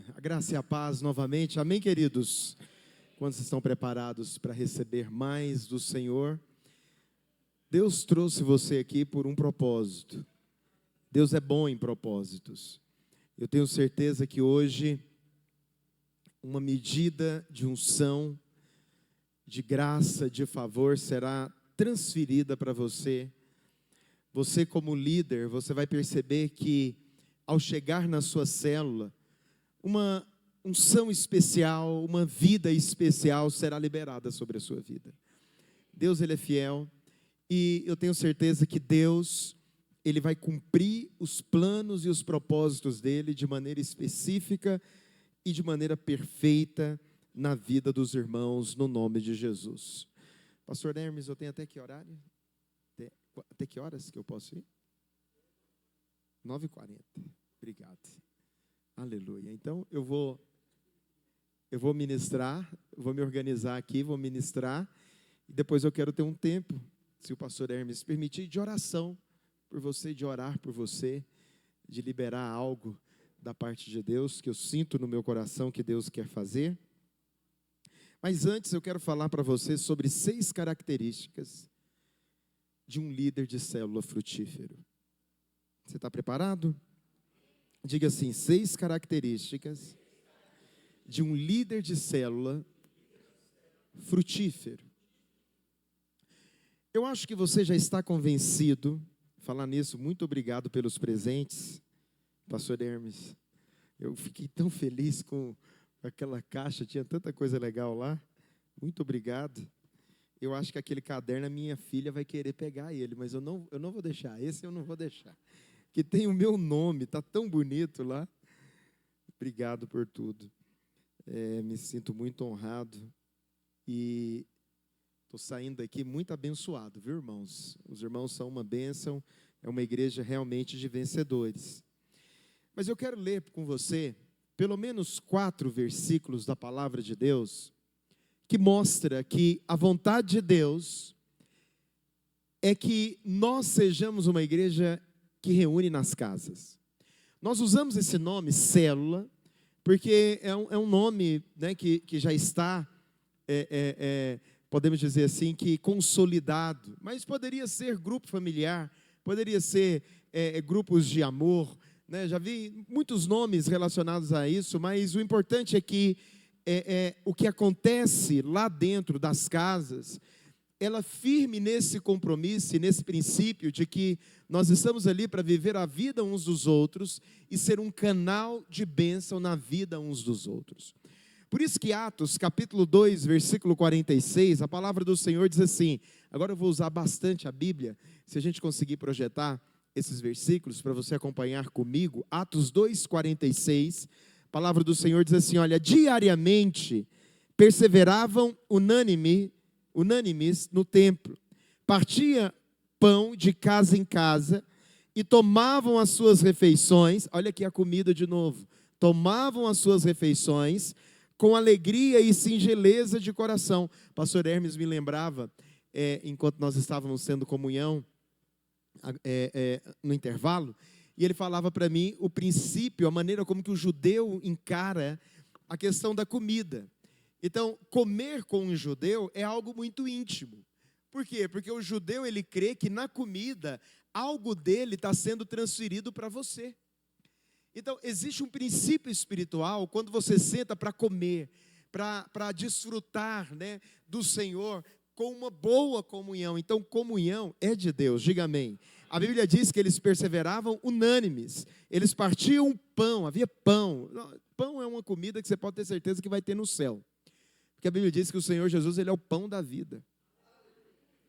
A graça e a paz novamente. Amém, queridos? Quando vocês estão preparados para receber mais do Senhor, Deus trouxe você aqui por um propósito. Deus é bom em propósitos. Eu tenho certeza que hoje, uma medida de unção, de graça, de favor, será transferida para você. Você como líder, você vai perceber que ao chegar na sua célula, uma unção especial, uma vida especial será liberada sobre a sua vida. Deus, Ele é fiel e eu tenho certeza que Deus, Ele vai cumprir os planos e os propósitos dEle de maneira específica e de maneira perfeita na vida dos irmãos, no nome de Jesus. Pastor Hermes, eu tenho até que horário? Até que horas que eu posso ir? 9h40. Obrigado. Aleluia. Então, eu vou ministrar, vou me organizar aqui, vou ministrar, e depois eu quero ter um tempo, se o pastor Hermes permitir, de oração por você, de orar por você, de liberar algo da parte de Deus, que eu sinto no meu coração que Deus quer fazer. Mas antes eu quero falar para você sobre 6 características de um líder de célula frutífero. Você está preparado? Diga assim, 6 características de um líder de célula frutífero. Eu acho que você já está convencido. Falar nisso, muito obrigado pelos presentes, pastor Hermes. Eu fiquei tão feliz com aquela caixa, tinha tanta coisa legal lá. Muito obrigado. Eu acho que aquele caderno, a minha filha vai querer pegar ele, mas eu não vou deixar, esse eu não vou deixar. Que tem o meu nome, está tão bonito lá. Obrigado por tudo. Me sinto muito honrado e estou saindo daqui muito abençoado, viu, irmãos? Os irmãos são uma bênção, é uma igreja realmente de vencedores. Mas eu quero ler com você pelo menos 4 versículos da palavra de Deus que mostra que a vontade de Deus é que nós sejamos uma igreja que reúne nas casas. Nós usamos esse nome, célula, porque é um nome, né, que já está, podemos dizer assim, que consolidado. Mas poderia ser grupo familiar, poderia ser grupos de amor, né? Já vi muitos nomes relacionados a isso, mas o importante é que o que acontece lá dentro das casas, ela firme nesse compromisso e nesse princípio de que nós estamos ali para viver a vida uns dos outros e ser um canal de bênção na vida uns dos outros. Por isso que Atos, capítulo 2, versículo 46, a palavra do Senhor diz assim, agora eu vou usar bastante a Bíblia, se a gente conseguir projetar esses versículos para você acompanhar comigo, Atos 2, 46, a palavra do Senhor diz assim, olha, diariamente perseveravam unânimes no templo, partia pão de casa em casa e tomavam as suas refeições, olha aqui a comida de novo, tomavam as suas refeições com alegria e singeleza de coração. Pastor Hermes me lembrava, enquanto nós estávamos tendo comunhão, no intervalo, e ele falava para mim o princípio, a maneira como que o judeu encara a questão da comida. Então, comer com um judeu é algo muito íntimo. Por quê? Porque o judeu, ele crê que na comida, algo dele está sendo transferido para você. Então, existe um princípio espiritual, quando você senta para comer, para desfrutar, né, do Senhor, com uma boa comunhão. Então, comunhão é de Deus, diga amém. A Bíblia diz que eles perseveravam unânimes, eles partiam pão, havia pão. Pão é uma comida que você pode ter certeza que vai ter no céu. Porque a Bíblia diz que o Senhor Jesus, Ele é o pão da vida.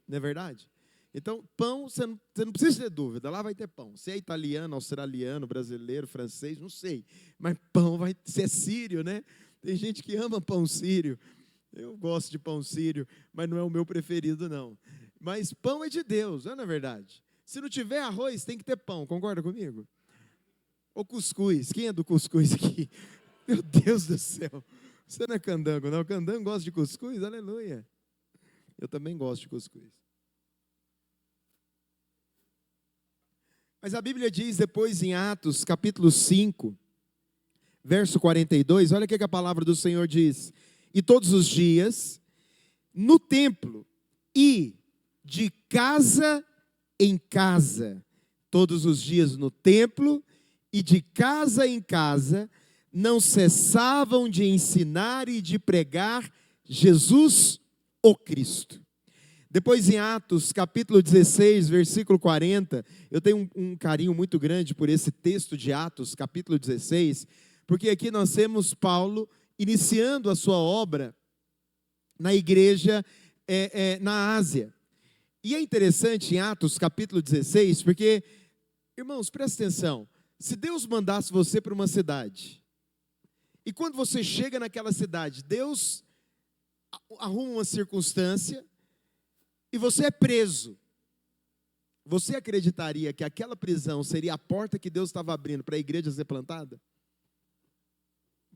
Não é verdade? Então, pão, você não precisa ter dúvida, lá vai ter pão. Se é italiano, australiano, brasileiro, francês, não sei. Mas pão vai ser sírio, né? Tem gente que ama pão sírio. Eu gosto de pão sírio, mas não é o meu preferido, não. Mas pão é de Deus, não é verdade? Se não tiver arroz, tem que ter pão, concorda comigo? Ou cuscuz, quem é do cuscuz aqui? Meu Deus do céu. Você não é candango, não? Candango gosta de cuscuz? Aleluia. Eu também gosto de cuscuz. Mas a Bíblia diz depois em Atos, capítulo 5, verso 42, olha o que a palavra do Senhor diz. E todos os dias, no templo e de casa em casa, todos os dias no templo e de casa em casa, não cessavam de ensinar e de pregar Jesus, o Cristo. Depois em Atos, capítulo 16, versículo 40, eu tenho um carinho muito grande por esse texto de Atos, capítulo 16, porque aqui nós temos Paulo iniciando a sua obra na igreja na Ásia. E é interessante em Atos, capítulo 16, porque, irmãos, presta atenção, se Deus mandasse você para uma cidade, e quando você chega naquela cidade, Deus arruma uma circunstância e você é preso. Você acreditaria que aquela prisão seria a porta que Deus estava abrindo para a igreja ser plantada?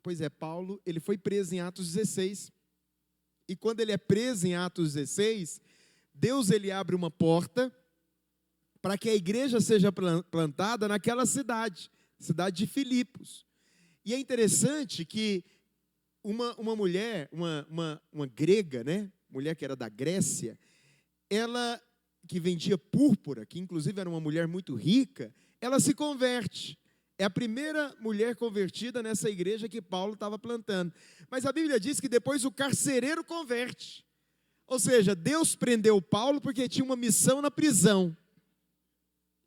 Pois é, Paulo, ele foi preso em Atos 16. E quando ele é preso em Atos 16, Deus ele abre uma porta para que a igreja seja plantada naquela cidade de Filipos. E é interessante que uma mulher, uma grega, né? Mulher que era da Grécia, ela que vendia púrpura, que inclusive era uma mulher muito rica, ela se converte. É a primeira mulher convertida nessa igreja que Paulo estava plantando. Mas a Bíblia diz que depois o carcereiro converte. Ou seja, Deus prendeu Paulo porque tinha uma missão na prisão.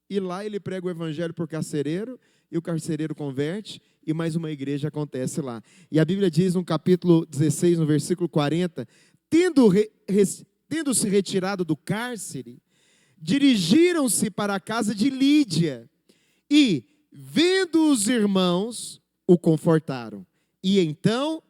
E lá ele prega o evangelho por carcereiro, e o carcereiro converte, e mais uma igreja acontece lá. E a Bíblia diz no capítulo 16, no versículo 40, tendo-se retirado do cárcere, dirigiram-se para a casa de Lídia, e, vendo os irmãos, o confortaram. E então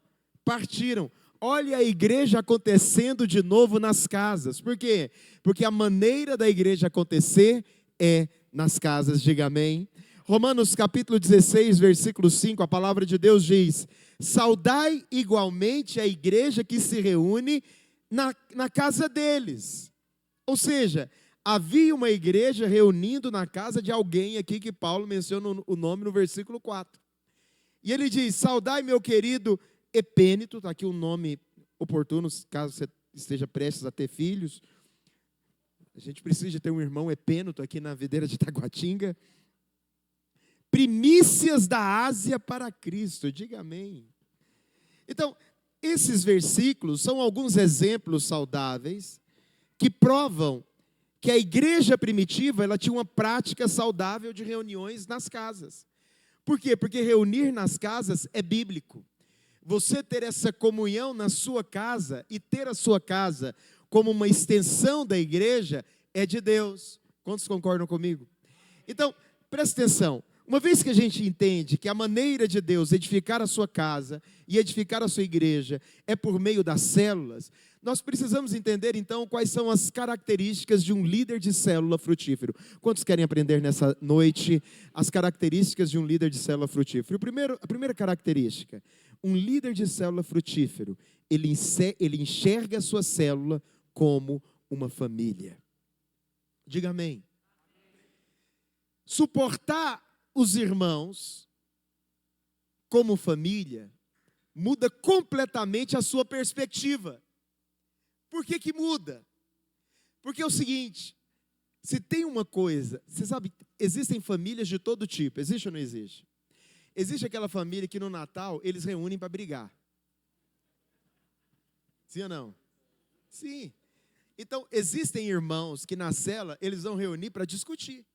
partiram. Olha a igreja acontecendo de novo nas casas. Por quê? Porque a maneira da igreja acontecer é nas casas, diga amém. Romanos capítulo 16, versículo 5, a palavra de Deus diz: saudai igualmente a igreja que se reúne na casa deles. Ou seja, havia uma igreja reunindo na casa de alguém aqui que Paulo menciona o nome no versículo 4. E ele diz: saudai meu querido Epêneto, está aqui um nome oportuno, caso você esteja prestes a ter filhos. A gente precisa ter um irmão Epêneto aqui na videira de Taguatinga. Primícias da Ásia para Cristo, diga amém. Então, esses versículos são alguns exemplos saudáveis que provam que a igreja primitiva ela tinha uma prática saudável de reuniões nas casas. Por quê? Porque reunir nas casas é bíblico. Você ter essa comunhão na sua casa e ter a sua casa como uma extensão da igreja é de Deus. Quantos concordam comigo? Então, presta atenção. Uma vez que a gente entende que a maneira de Deus edificar a sua casa e edificar a sua igreja é por meio das células, nós precisamos entender então quais são as características de um líder de célula frutífero. Quantos querem aprender nessa noite as características de um líder de célula frutífero? A primeira característica, um líder de célula frutífero, ele enxerga a sua célula como uma família. Diga amém. Suportar os irmãos como família muda completamente a sua perspectiva. Por que que muda? Porque é o seguinte, se tem uma coisa, você sabe, existem famílias de todo tipo, existe ou não existe? Existe aquela família que no Natal eles reúnem para brigar. Sim ou não? Sim. Então, existem irmãos que na cela eles vão reunir para discutir.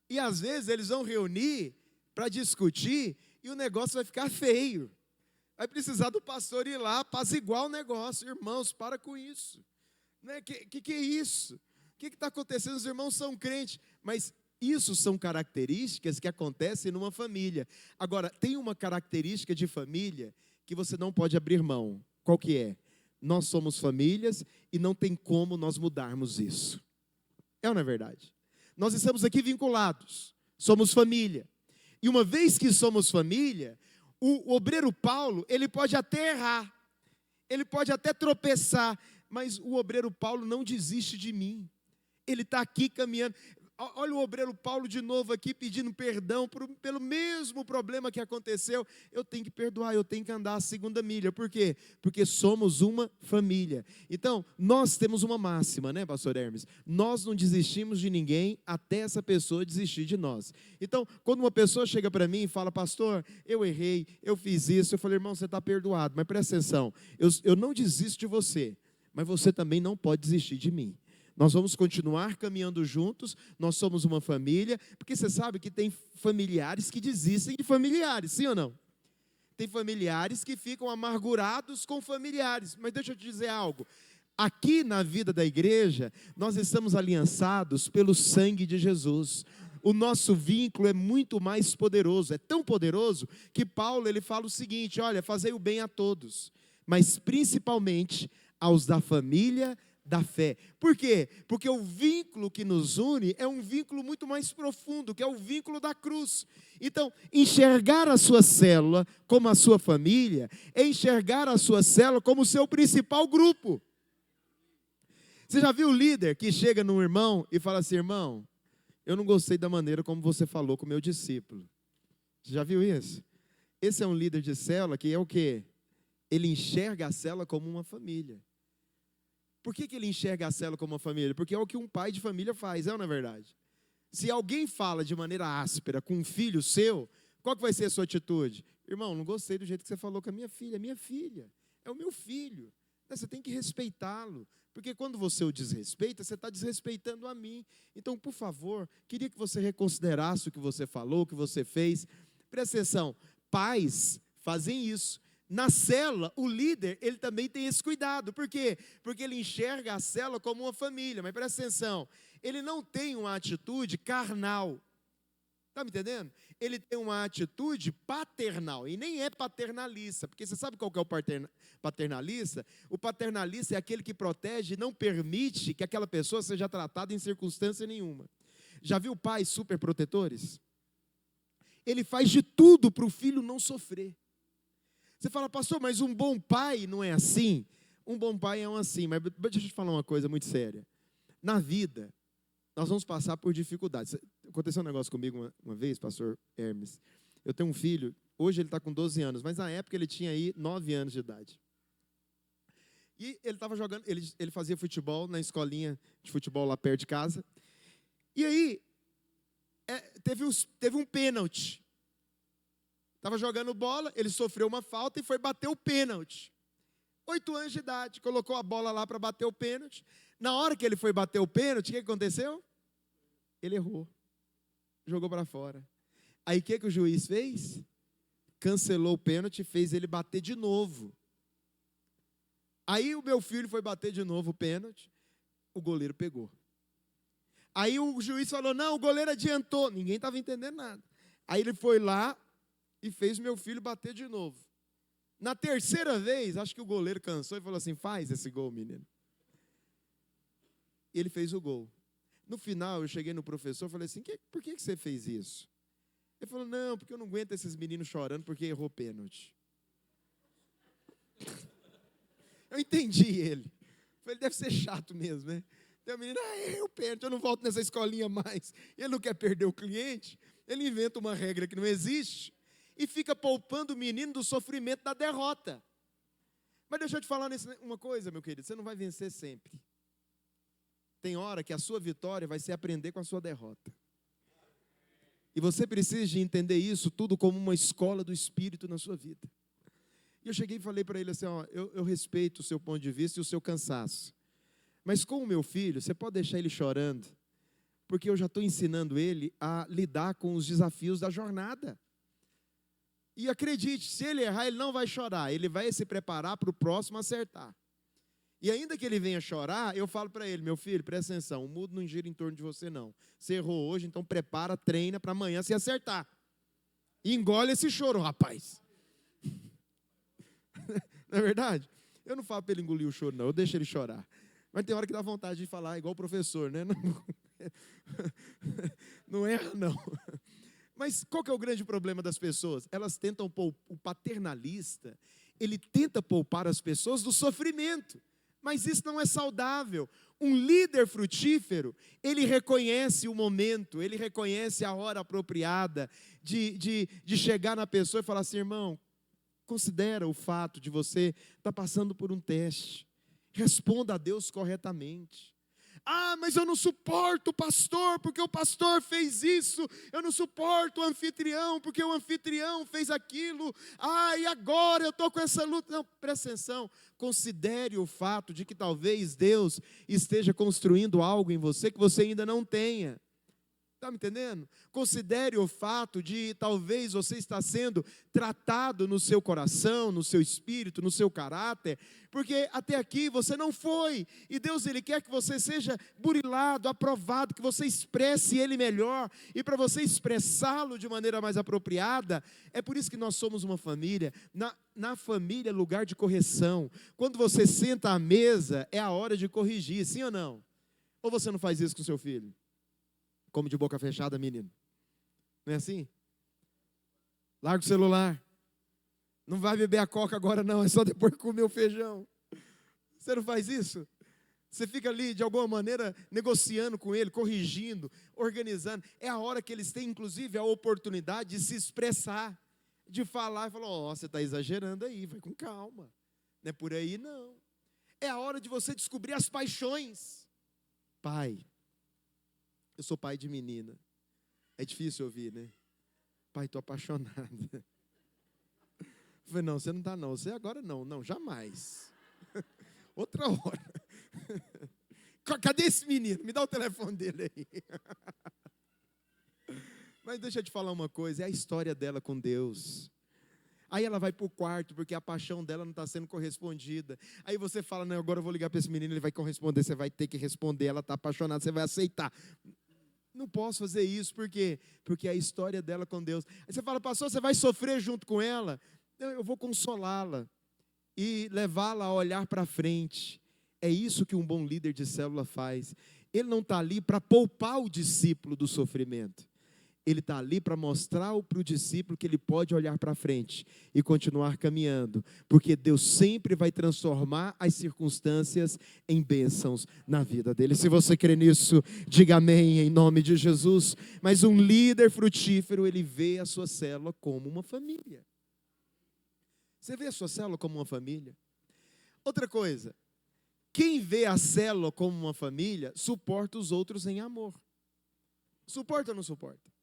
E às vezes eles vão reunir para discutir e o negócio vai ficar feio. Vai precisar do pastor ir lá, apaziguar o negócio. Irmãos, para com isso. Né? Que é isso? O que está acontecendo? Os irmãos são crentes. Mas isso são características que acontecem numa família. Agora, tem uma característica de família que você não pode abrir mão. Qual que é? Nós somos famílias e não tem como nós mudarmos isso. É ou não é verdade? Nós estamos aqui vinculados, somos família. E uma vez que somos família, o obreiro Paulo, ele pode até errar, ele pode até tropeçar, mas o obreiro Paulo não desiste de mim. Ele está aqui caminhando. Olha o obreiro Paulo de novo aqui pedindo perdão pelo mesmo problema que aconteceu. Eu tenho que perdoar, eu tenho que andar a segunda milha. Por quê? Porque somos uma família. Então, nós temos uma máxima, né, pastor Hermes? Nós não desistimos de ninguém até essa pessoa desistir de nós. Então, quando uma pessoa chega para mim e fala, pastor, eu errei, eu fiz isso, eu falei, irmão, você está perdoado, mas presta atenção, eu não desisto de você, mas você também não pode desistir de mim. Nós vamos continuar caminhando juntos, nós somos uma família, porque você sabe que tem familiares que desistem de familiares, sim ou não? Tem familiares que ficam amargurados com familiares, mas deixa eu te dizer algo, aqui na vida da igreja, nós estamos aliançados pelo sangue de Jesus. O nosso vínculo é muito mais poderoso, é tão poderoso, que Paulo ele fala o seguinte, olha, fazei o bem a todos, mas principalmente aos da família da fé. Por quê? Porque o vínculo que nos une é um vínculo muito mais profundo, que é o vínculo da cruz. Então, enxergar a sua célula como a sua família, é enxergar a sua célula como o seu principal grupo. Você já viu o líder que chega num irmão e fala assim, irmão, eu não gostei da maneira como você falou com o meu discípulo. Você já viu isso? Esse é um líder de célula que é o quê? Ele enxerga a célula como uma família. Por que ele enxerga a célula como uma família? Porque é o que um pai de família faz, não é verdade? Se alguém fala de maneira áspera com um filho seu, qual que vai ser a sua atitude? Irmão, não gostei do jeito que você falou com a minha filha, é o meu filho. Você tem que respeitá-lo, porque quando você o desrespeita, você está desrespeitando a mim. Então, por favor, queria que você reconsiderasse o que você falou, o que você fez. Presta atenção, pais fazem isso. Na célula, o líder, ele também tem esse cuidado. Por quê? Porque ele enxerga a célula como uma família. Mas presta atenção, ele não tem uma atitude carnal. Está me entendendo? Ele tem uma atitude paternal, e nem é paternalista. Porque você sabe qual que é o paternalista? O paternalista é aquele que protege e não permite que aquela pessoa seja tratada em circunstância nenhuma. Já viu pais superprotetores? Ele faz de tudo para o filho não sofrer. Você fala, pastor, mas um bom pai não é assim? Um bom pai é assim, mas deixa eu te falar uma coisa muito séria. Na vida, nós vamos passar por dificuldades. Aconteceu um negócio comigo uma vez, pastor Hermes. Eu tenho um filho, hoje ele está com 12 anos, mas na época ele tinha aí 9 anos de idade. E ele estava jogando, ele fazia futebol na escolinha de futebol lá perto de casa. E aí, teve um pênalti. Estava jogando bola, ele sofreu uma falta e foi bater o pênalti. 8 anos de idade, colocou a bola lá para bater o pênalti. Na hora que ele foi bater o pênalti, o que aconteceu? Ele errou, jogou para fora. Aí o que o juiz fez? Cancelou o pênalti e fez ele bater de novo. Aí o meu filho foi bater de novo o pênalti, o goleiro pegou. Aí o juiz falou, não, o goleiro adiantou. Ninguém estava entendendo nada. Aí ele foi lá e fez meu filho bater de novo. Na terceira vez, acho que o goleiro cansou e falou assim, faz esse gol, menino. E ele fez o gol. No final, eu cheguei no professor e falei assim, por que você fez isso? Ele falou, não, porque eu não aguento esses meninos chorando porque errou pênalti. Eu entendi ele. Ele deve ser chato mesmo, né? Tem um menino, errei o pênalti, eu não volto nessa escolinha mais. Ele não quer perder o cliente, ele inventa uma regra que não existe e fica poupando o menino do sofrimento da derrota. Mas deixa eu te falar uma coisa, meu querido, você não vai vencer sempre. Tem hora que a sua vitória vai ser aprender com a sua derrota. E você precisa de entender isso tudo como uma escola do Espírito na sua vida. E eu cheguei e falei para ele assim, ó, eu respeito o seu ponto de vista e o seu cansaço. Mas com o meu filho, você pode deixar ele chorando, porque eu já estou ensinando ele a lidar com os desafios da jornada. E acredite, se ele errar, ele não vai chorar, ele vai se preparar para o próximo acertar. E ainda que ele venha chorar, eu falo para ele, meu filho, presta atenção, o mundo não gira em torno de você não. Você errou hoje, então prepara, treina para amanhã se acertar. E engole esse choro, rapaz. Não é verdade? Eu não falo para ele engolir o choro, não, eu deixo ele chorar. Mas tem hora que dá vontade de falar igual o professor, né? Não erra, não. Mas qual que é o grande problema das pessoas? Elas tentam, o paternalista, ele tenta poupar as pessoas do sofrimento. Mas isso não é saudável. Um líder frutífero, ele reconhece o momento, ele reconhece a hora apropriada de chegar na pessoa e falar assim: irmão, considera o fato de você estar passando por um teste. Responda a Deus corretamente. Ah, mas eu não suporto o pastor, porque o pastor fez isso. Eu não suporto o anfitrião, porque o anfitrião fez aquilo. Ah, e agora eu estou com essa luta. Não, presta atenção. Considere o fato de que talvez Deus esteja construindo algo em você que você ainda não tenha. Está me entendendo? Considere o fato de talvez você está sendo tratado no seu coração, no seu espírito, no seu caráter, porque até aqui você não foi, e Deus ele quer que você seja burilado, aprovado, que você expresse Ele melhor, e para você expressá-lo de maneira mais apropriada, é por isso que nós somos uma família. Na família é lugar de correção. Quando você senta à mesa, é a hora de corrigir, sim ou não? Ou você não faz isso com seu filho? Come de boca fechada, menino. Não é assim? Larga o celular. Não vai beber a coca agora não, é só depois comer o feijão. Você não faz isso? Você fica ali, de alguma maneira, negociando com ele, corrigindo, organizando. É a hora que eles têm, inclusive, a oportunidade de se expressar, de falar e falar: ó, você está exagerando aí, vai com calma. Não é por aí, não. É a hora de você descobrir as paixões. Pai, eu sou pai de menina. É difícil ouvir, né? Pai, estou apaixonado. Eu falei: não, você não está não. Você agora não. Não, jamais. Outra hora. Cadê esse menino? Me dá o telefone dele aí. Mas deixa eu te falar uma coisa. É a história dela com Deus. Aí ela vai para o quarto, porque a paixão dela não está sendo correspondida. Aí você fala: não, agora eu vou ligar para esse menino, ele vai corresponder. Você vai ter que responder, ela está apaixonada, você vai aceitar. Não posso fazer isso, por quê? Porque é a história dela com Deus. Aí você fala: pastor, você vai sofrer junto com ela? Não, eu vou consolá-la e levá-la a olhar para frente. É isso que um bom líder de célula faz. Ele não está ali para poupar o discípulo do sofrimento. Ele está ali para mostrar para o discípulo que ele pode olhar para frente e continuar caminhando, porque Deus sempre vai transformar as circunstâncias em bênçãos na vida dele. Se você crê nisso, diga amém em nome de Jesus. Mas um líder frutífero, ele vê a sua célula como uma família. Você vê a sua célula como uma família? Outra coisa, quem vê a célula como uma família, suporta os outros em amor. Suporta ou não suporta?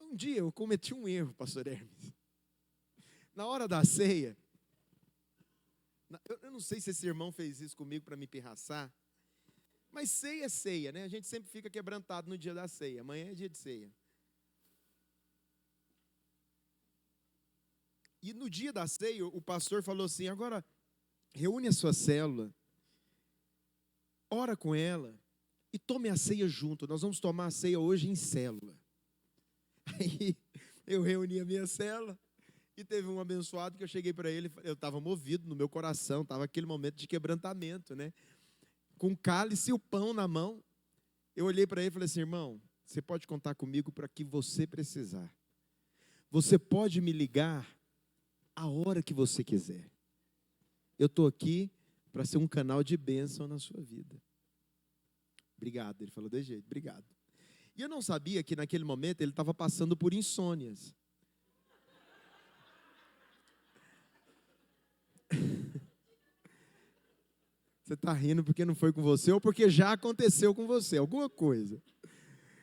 Um dia eu cometi um erro, pastor Hermes. Na hora da ceia, eu não sei se esse irmão fez isso comigo para me pirraçar, mas ceia é ceia, né? A gente sempre fica quebrantado no dia da ceia. Amanhã é dia de ceia. E no dia da ceia, o pastor falou assim: agora, reúne a sua célula, ora com ela e tome a ceia junto. Nós vamos tomar a ceia hoje em célula. Aí eu reuni a minha célula e teve um abençoado que eu cheguei para ele, eu estava movido no meu coração, estava aquele momento de quebrantamento, né? Com o cálice e o pão na mão. Eu olhei para ele e falei assim: irmão, você pode contar comigo para que você precisar. Você pode me ligar a hora que você quiser. Eu estou aqui para ser um canal de bênção na sua vida. Obrigado. Ele falou desse jeito: obrigado. E eu não sabia que naquele momento ele estava passando por insônias. Você está rindo porque não foi com você ou porque já aconteceu com você, alguma coisa.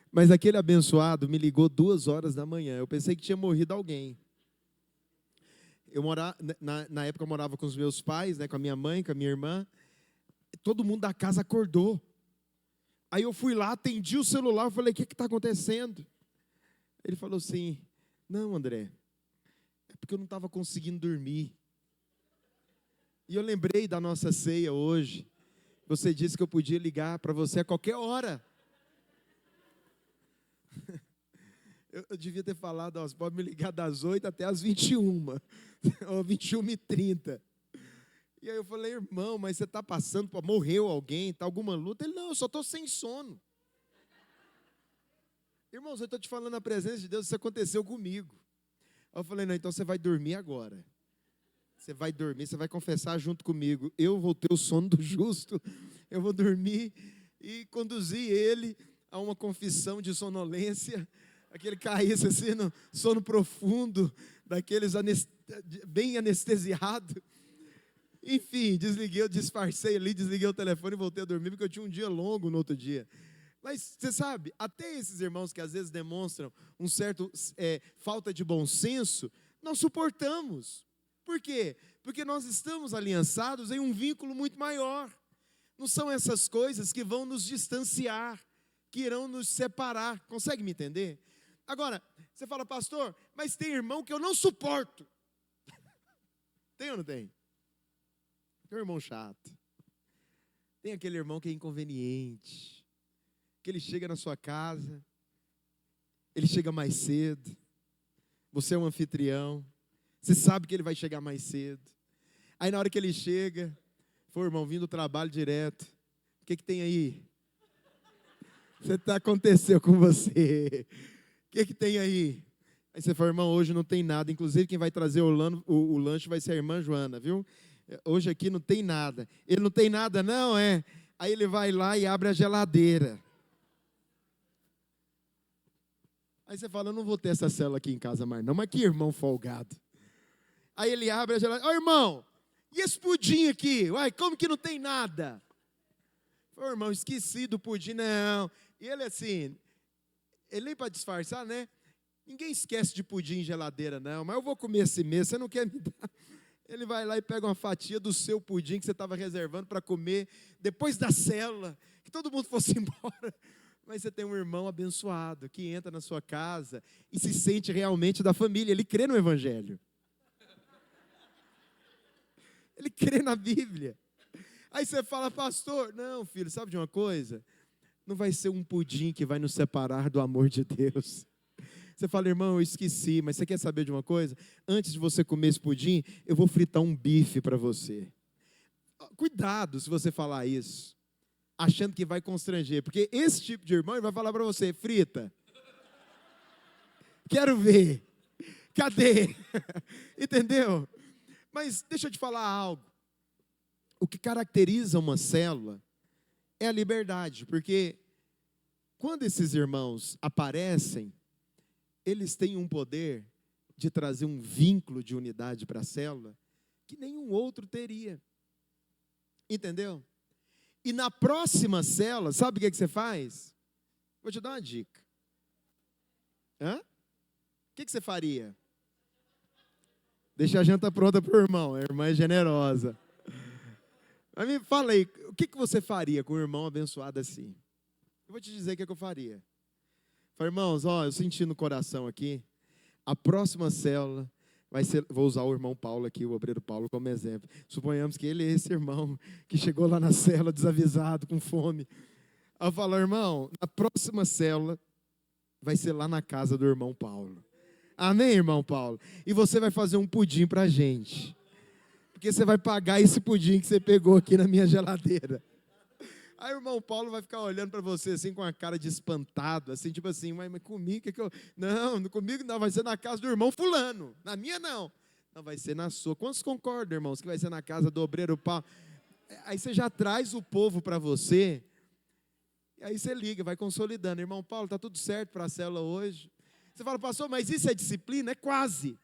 Mas aquele abençoado me ligou 2 horas da manhã. Eu pensei que tinha morrido alguém. Na época eu morava com os meus pais, né, com a minha mãe, com a minha irmã. Todo mundo da casa acordou. Aí eu fui lá, atendi o celular, eu falei: o que está acontecendo? Ele falou assim: não, André, é porque eu não estava conseguindo dormir. E eu lembrei da nossa ceia hoje. Você disse que eu podia ligar para você a qualquer hora. Eu devia ter falado: ó, você pode me ligar das 8 até as 21, ou 21h30. E aí eu falei: irmão, mas você está passando, morreu alguém, está alguma luta? Ele: não, eu só estou sem sono. Irmãos, eu estou te falando na presença de Deus, isso aconteceu comigo. Aí eu falei: não, então você vai dormir agora. Você vai dormir, você vai confessar junto comigo. Eu vou ter o sono do justo, eu vou dormir e conduzir ele a uma confissão de sonolência, aquele caísse assim no sono profundo, daqueles bem anestesiado. Enfim, desliguei, eu disfarcei ali, desliguei o telefone e voltei a dormir, porque eu tinha um dia longo no outro dia. Mas você sabe, até esses irmãos que às vezes demonstram um certo falta de bom senso, nós suportamos. Por quê? Porque nós estamos aliançados em um vínculo muito maior. Não são essas coisas que vão nos distanciar, que irão nos separar. Consegue me entender? Agora, você fala, pastor, mas tem irmão que eu não suporto. Tem ou não tem? Tem um irmão chato. Tem aquele irmão que é inconveniente, que ele chega na sua casa, ele chega mais cedo, você é um anfitrião, você sabe que ele vai chegar mais cedo. Aí na hora que ele chega, foi irmão, vindo do trabalho direto, o que tem aí? Aconteceu com você? O que tem aí? Aí você fala, irmão, hoje não tem nada. Inclusive quem vai trazer o lanche vai ser a irmã Joana, viu? Hoje aqui não tem nada. Ele não tem nada não, é? Aí ele vai lá e abre a geladeira. Aí você fala, eu não vou ter essa célula aqui em casa mais não. Mas que irmão folgado. Aí ele abre a geladeira. Ô irmão, e esse pudim aqui? Uai, como que não tem nada? Ô irmão, esqueci do pudim, não. E ele assim, ele nem para disfarçar, né? Ninguém esquece de pudim em geladeira, não. Mas eu vou comer esse mês, você não quer me dar? Ele vai lá e pega uma fatia do seu pudim que você estava reservando para comer depois da célula, que todo mundo fosse embora. Mas você tem um irmão abençoado que entra na sua casa e se sente realmente da família. Ele crê no Evangelho. Ele crê na Bíblia. Aí você fala, pastor, não, filho, sabe de uma coisa? Não vai ser um pudim que vai nos separar do amor de Deus. Você fala, irmão, eu esqueci, mas você quer saber de uma coisa? Antes de você comer esse pudim, eu vou fritar um bife para você. Cuidado se você falar isso, achando que vai constranger, porque esse tipo de irmão ele vai falar para você, frita. Quero ver. Cadê? Entendeu? Mas deixa eu te falar algo. O que caracteriza uma célula é a liberdade, porque quando esses irmãos aparecem, eles têm um poder de trazer um vínculo de unidade para a célula que nenhum outro teria. Entendeu? E na próxima célula, sabe o que você faz? Vou te dar uma dica. O que você faria? Deixa a janta pronta para o irmão, a irmã é generosa. Mas me fala aí, o que você faria com um irmão abençoado assim? Eu vou te dizer o que eu faria. Falei, irmãos, eu senti no coração aqui, a próxima célula vai ser, vou usar o irmão Paulo aqui, o obreiro Paulo como exemplo. Suponhamos que ele é esse irmão que chegou lá na célula desavisado, com fome. Aí eu falo, irmão, a próxima célula vai ser lá na casa do irmão Paulo. Amém, irmão Paulo? E você vai fazer um pudim para a gente. Porque você vai pagar esse pudim que você pegou aqui na minha geladeira. Aí o irmão Paulo vai ficar olhando para você assim com a cara de espantado, assim, tipo assim, mas comigo que eu... Não, comigo não, vai ser na casa do irmão fulano, na minha não. Não, vai ser na sua. Quantos concordam, irmãos, que vai ser na casa do obreiro Paulo? Aí você já traz o povo para você, e aí você liga, vai consolidando. Irmão Paulo, está tudo certo para a célula hoje? Você fala, pastor, mas isso é disciplina? É quase.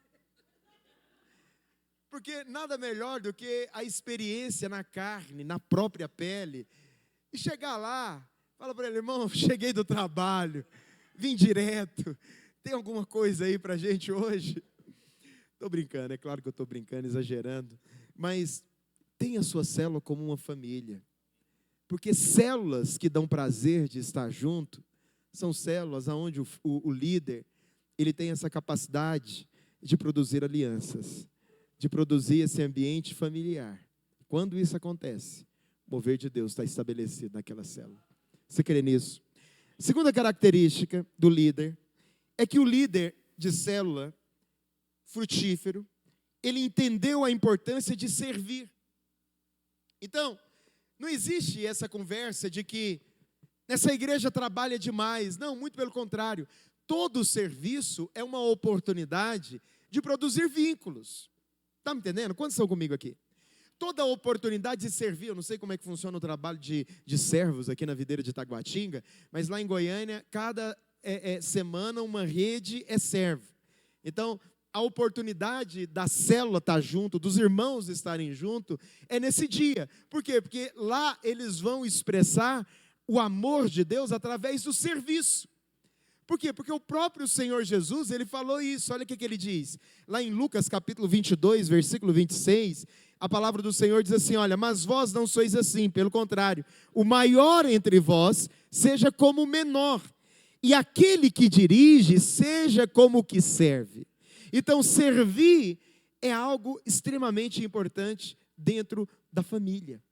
Porque nada melhor do que a experiência na carne, na própria pele. E chegar lá, fala para ele, irmão, cheguei do trabalho, vim direto, tem alguma coisa aí para a gente hoje? Estou brincando, é claro que eu estou brincando, exagerando, mas tenha a sua célula como uma família, porque células que dão prazer de estar junto, são células onde o líder, ele tem essa capacidade de produzir alianças, de produzir esse ambiente familiar. Quando isso acontece, o mover de Deus está estabelecido naquela célula. Você crê nisso? Segunda característica do líder é que o líder de célula frutífero, ele entendeu a importância de servir. Então, não existe essa conversa de que essa igreja trabalha demais. Não, muito pelo contrário. Todo serviço é uma oportunidade de produzir vínculos. Está me entendendo? Quantos estão comigo aqui? Toda oportunidade de servir, eu não sei como é que funciona o trabalho de servos aqui na videira de Taguatinga, mas lá em Goiânia, cada semana uma rede é servo. Então, a oportunidade da célula estar junto, dos irmãos estarem junto, é nesse dia. Por quê? Porque lá eles vão expressar o amor de Deus através do serviço. Por quê? Porque o próprio Senhor Jesus, ele falou isso. Olha o que ele diz. Lá em Lucas capítulo 22, versículo 26, a palavra do Senhor diz assim, olha, mas vós não sois assim, pelo contrário, o maior entre vós seja como o menor, e aquele que dirige seja como o que serve. Então, servir é algo extremamente importante dentro da família.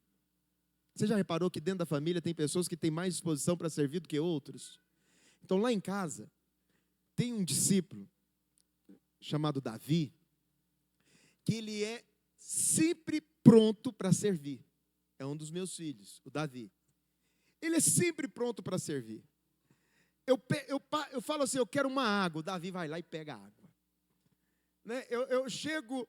Você já reparou que dentro da família tem pessoas que têm mais disposição para servir do que outros? Então, lá em casa, tem um discípulo chamado Davi, que ele é sempre pronto para servir. É um dos meus filhos, o Davi. Ele é sempre pronto para servir. Eu falo assim, eu quero uma água, o Davi vai lá e pega a água. Né? Eu chego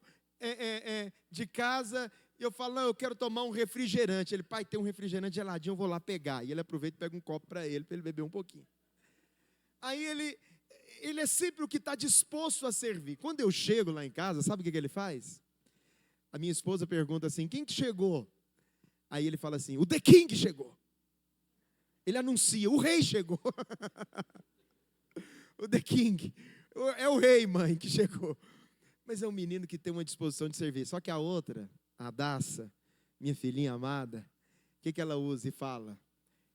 de casa e eu falo, não, eu quero tomar um refrigerante. Ele, pai, tem um refrigerante geladinho, eu vou lá pegar. E ele aproveita e pega um copo para ele beber um pouquinho. Aí ele é sempre o que está disposto a servir. Quando eu chego lá em casa, sabe o que ele faz? A minha esposa pergunta assim, quem que chegou? Aí ele fala assim, o The King chegou. Ele anuncia, o rei chegou. O The King. É o rei, mãe, que chegou. Mas é um menino que tem uma disposição de servir. Só que a outra, a Daça, minha filhinha amada, o que ela usa e fala?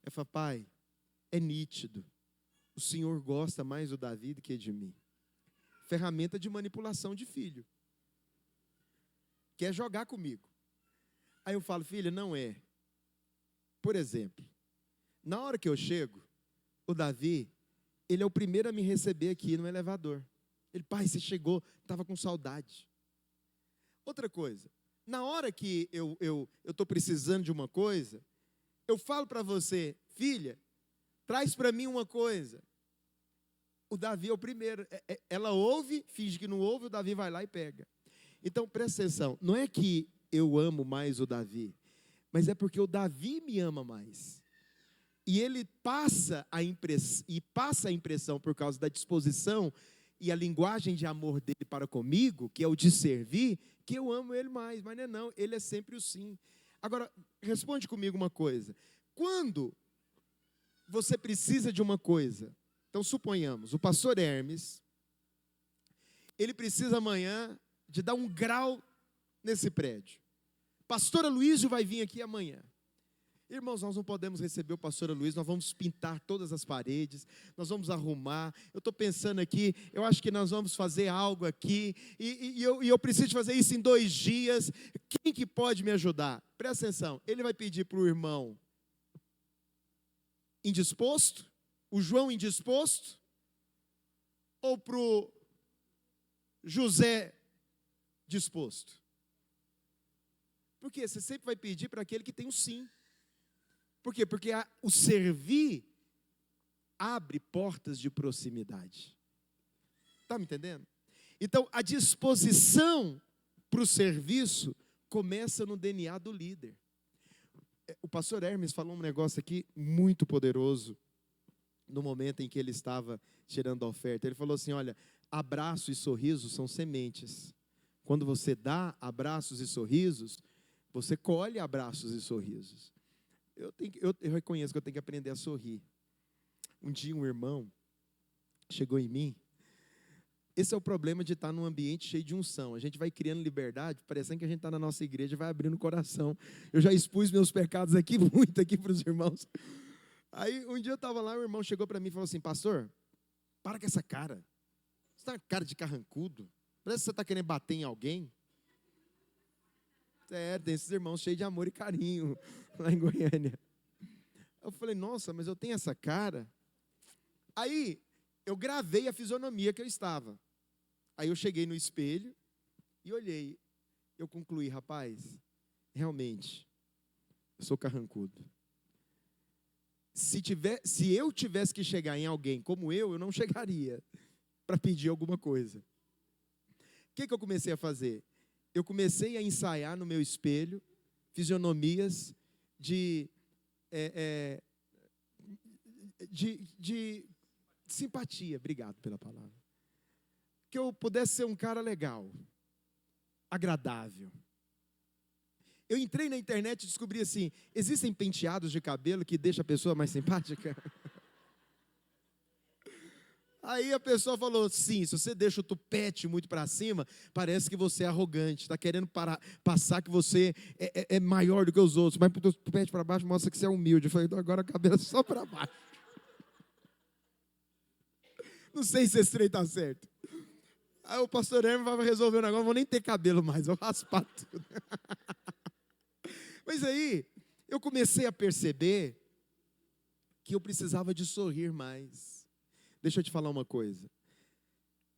Ela fala, pai, é nítido. O Senhor gosta mais do Davi do que de mim. Ferramenta de manipulação de filho. Quer jogar comigo. Aí eu falo, filha, não é. Por exemplo, na hora que eu chego, o Davi, ele é o primeiro a me receber aqui no elevador. Ele, pai, você chegou, estava com saudade. Outra coisa, na hora que eu estou precisando de uma coisa, eu falo para você, filha, traz para mim uma coisa. O Davi é o primeiro. Ela ouve, finge que não ouve, o Davi vai lá e pega. Então, presta atenção, não é que eu amo mais o Davi, mas é porque o Davi me ama mais. E ele passa a impressão por causa da disposição e a linguagem de amor dele para comigo, que é o de servir, que eu amo ele mais, mas não, ele é sempre o sim. Agora, responde comigo uma coisa. Quando você precisa de uma coisa, então suponhamos, o pastor Hermes, ele precisa amanhã de dar um grau nesse prédio. Pastor Aloysio vai vir aqui amanhã. Irmãos, nós não podemos receber o pastor Aloysio, nós vamos pintar todas as paredes, nós vamos arrumar. Eu estou pensando aqui, eu acho que nós vamos fazer algo aqui, e eu preciso fazer isso em 2 dias. Quem que pode me ajudar? Presta atenção, ele vai pedir para o irmão indisposto, o João indisposto, ou para o José disposto? Porque você sempre vai pedir para aquele que tem o sim. Por quê? Porque o servir abre portas de proximidade. Está me entendendo? Então, a disposição para o serviço começa no DNA do líder. O pastor Hermes falou um negócio aqui muito poderoso no momento em que ele estava tirando a oferta. Ele falou assim, olha, abraço e sorriso são sementes. Quando você dá abraços e sorrisos, você colhe abraços e sorrisos. Eu reconheço que eu tenho que aprender a sorrir. Um dia um irmão chegou em mim. Esse é o problema de estar num ambiente cheio de unção. A gente vai criando liberdade, parecendo que a gente está na nossa igreja, vai abrindo o coração. Eu já expus meus pecados aqui, muito aqui para os irmãos. Aí um dia eu estava lá, o irmão chegou para mim e falou assim, pastor, para com essa cara. Você está com cara de carrancudo. Parece que você está querendo bater em alguém. Tem esses irmãos cheios de amor e carinho lá em Goiânia. Eu falei, nossa, mas eu tenho essa cara. Aí, eu gravei a fisionomia que eu estava. Aí eu cheguei no espelho e olhei. Eu concluí, rapaz, realmente, eu sou carrancudo. Se eu tivesse que chegar em alguém como eu não chegaria para pedir alguma coisa. O que eu comecei a fazer? eu comecei a ensaiar no meu espelho fisionomias de simpatia, obrigado pela palavra. Que eu pudesse ser um cara legal, agradável. Eu entrei na internet e descobri assim, existem penteados de cabelo que deixam a pessoa mais simpática? Aí a pessoa falou, sim, se você deixa o tupete muito para cima, parece que você é arrogante, está querendo passar que você é maior do que os outros, mas o tupete para baixo mostra que você é humilde. Eu falei, então agora a cabelo só para baixo. Não sei se esse trem está certo. Aí o pastor Hermes vai resolver o negócio, não vou nem ter cabelo mais, vou raspar tudo. Mas aí, eu comecei a perceber que eu precisava de sorrir mais. Deixa eu te falar uma coisa.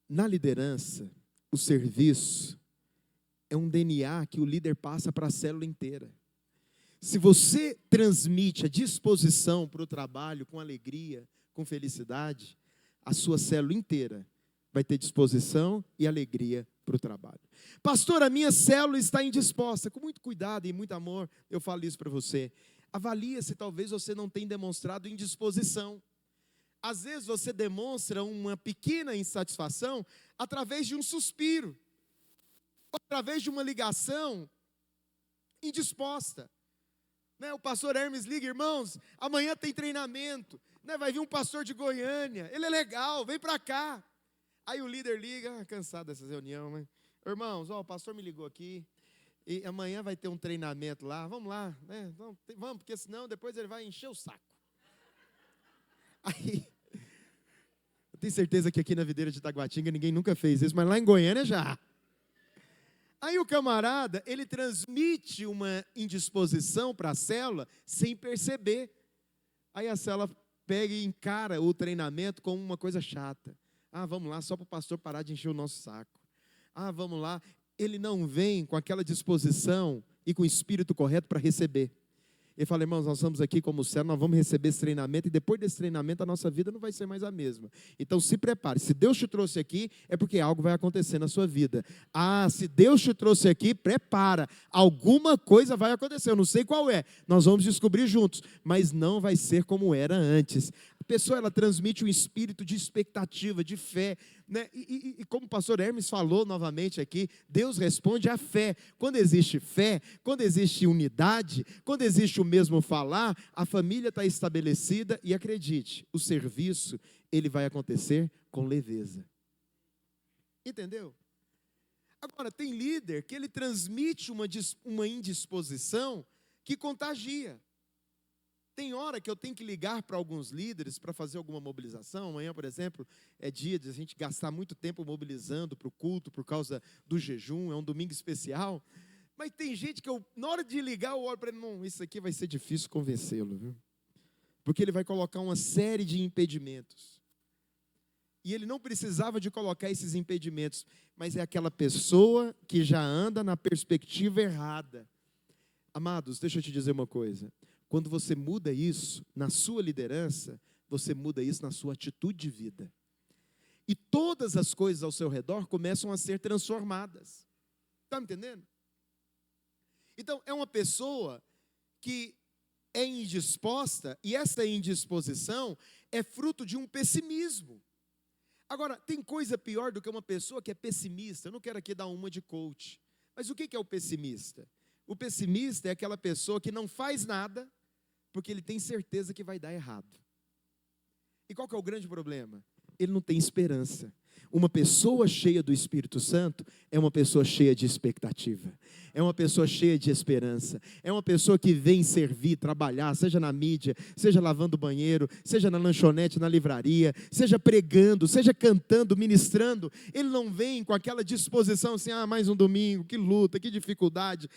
Na liderança, o serviço é um DNA que o líder passa para a célula inteira. Se você transmite a disposição para o trabalho com alegria, com felicidade, a sua célula inteira vai ter disposição e alegria para o trabalho. Pastor, a minha célula está indisposta. Com muito cuidado e muito amor, eu falo isso para você. Avalia se talvez você não tenha demonstrado indisposição. Às vezes você demonstra uma pequena insatisfação através de um suspiro, através de uma ligação indisposta. O pastor Hermes liga, irmãos, amanhã tem treinamento, vai vir um pastor de Goiânia, ele é legal, vem para cá. Aí o líder liga, cansado dessa reunião, mas, irmãos, o pastor me ligou aqui, e amanhã vai ter um treinamento lá, vamos lá, vamos, porque senão depois ele vai encher o saco. Aí, eu tenho certeza que aqui na videira de Taguatinga ninguém nunca fez isso, mas lá em Goiânia já. Aí o camarada, ele transmite uma indisposição para a célula sem perceber. Aí a célula pega e encara o treinamento como uma coisa chata. Vamos lá, só para o pastor parar de encher o nosso saco. Vamos lá. Ele não vem com aquela disposição e com o espírito correto para receber. Ele fala, irmãos, nós estamos aqui como célula, nós vamos receber esse treinamento e depois desse treinamento a nossa vida não vai ser mais a mesma. Então se prepare, se Deus te trouxe aqui é porque algo vai acontecer na sua vida. Se Deus te trouxe aqui, prepara, alguma coisa vai acontecer, eu não sei qual é, nós vamos descobrir juntos, mas não vai ser como era antes. A pessoa, ela transmite um espírito de expectativa, de fé, e como o pastor Hermes falou novamente aqui, Deus responde à fé. Quando existe fé, quando existe unidade, quando existe o mesmo falar, a família está estabelecida e acredite, o serviço, ele vai acontecer com leveza. Entendeu? Agora, tem líder que ele transmite uma indisposição que contagia. Tem hora que eu tenho que ligar para alguns líderes para fazer alguma mobilização. Amanhã, por exemplo, é dia de a gente gastar muito tempo mobilizando para o culto por causa do jejum, é um domingo especial. Mas tem gente que na hora de ligar, eu olho para ele, não, isso aqui vai ser difícil convencê-lo, viu? Porque ele vai colocar uma série de impedimentos. E ele não precisava de colocar esses impedimentos, mas é aquela pessoa que já anda na perspectiva errada. Amados, deixa eu te dizer uma coisa. Quando você muda isso na sua liderança, você muda isso na sua atitude de vida. E todas as coisas ao seu redor começam a ser transformadas. Está me entendendo? Então, é uma pessoa que é indisposta, e essa indisposição é fruto de um pessimismo. Agora, tem coisa pior do que uma pessoa que é pessimista. Eu não quero aqui dar uma de coach. Mas o que é o pessimista? O pessimista é aquela pessoa que não faz nada, porque ele tem certeza que vai dar errado. E qual que é o grande problema? Ele não tem esperança. Uma pessoa cheia do Espírito Santo é uma pessoa cheia de expectativa, é uma pessoa cheia de esperança, é uma pessoa que vem servir, trabalhar, seja na mídia, seja lavando o banheiro, seja na lanchonete, na livraria, seja pregando, seja cantando, ministrando. Ele não vem com aquela disposição assim, mais um domingo, que luta, que dificuldade,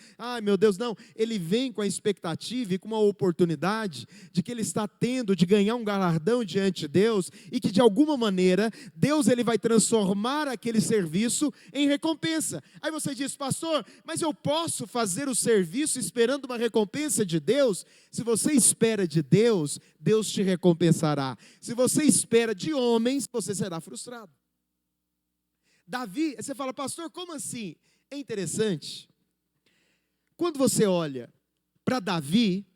meu Deus, não. Ele vem com a expectativa e com uma oportunidade de que ele está tendo de ganhar um galardão diante de Deus e que de alguma maneira Deus ele vai transformar aquele serviço em recompensa. Aí você diz, pastor, mas eu posso fazer o serviço esperando uma recompensa de Deus? Se você espera de Deus, Deus te recompensará. Se você espera de homens, você será frustrado. Davi, você fala, pastor, como assim? É interessante, quando você olha para Davi,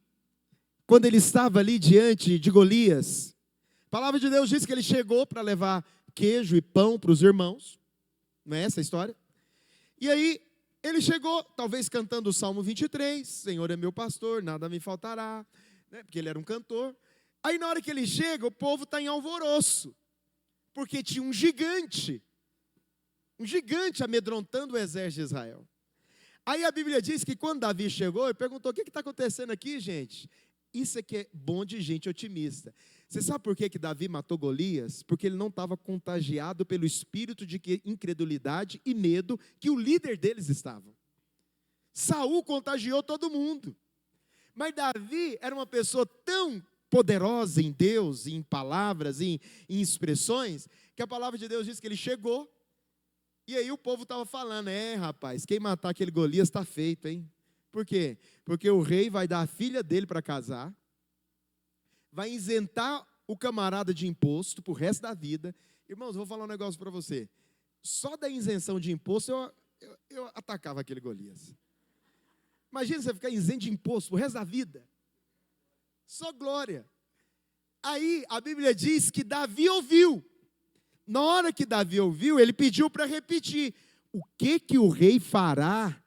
quando ele estava ali diante de Golias, a palavra de Deus diz que ele chegou para levar queijo e pão para os irmãos, não é essa a história? E aí, ele chegou, talvez cantando o Salmo 23, Senhor é meu pastor, nada me faltará, né? Porque ele era um cantor. Aí na hora que ele chega, o povo está em alvoroço, porque tinha um gigante amedrontando o exército de Israel. Aí a Bíblia diz que quando Davi chegou, ele perguntou, o que está acontecendo aqui, gente? Isso é que é bom de gente otimista. Você sabe por que Davi matou Golias? Porque ele não estava contagiado pelo espírito de incredulidade e medo que o líder deles estava. Saul contagiou todo mundo. Mas Davi era uma pessoa tão poderosa em Deus, em palavras, em expressões, que a palavra de Deus diz que ele chegou, e aí o povo estava falando, rapaz, quem matar aquele Golias está feito, hein? Por quê? Porque o rei vai dar a filha dele para casar, vai isentar o camarada de imposto para o resto da vida. Irmãos, vou falar um negócio para você. Só da isenção de imposto eu atacava aquele Golias. Imagina você ficar isento de imposto para o resto da vida. Só glória. Aí a Bíblia diz que Davi ouviu. Na hora que Davi ouviu, ele pediu para repetir. O que o rei fará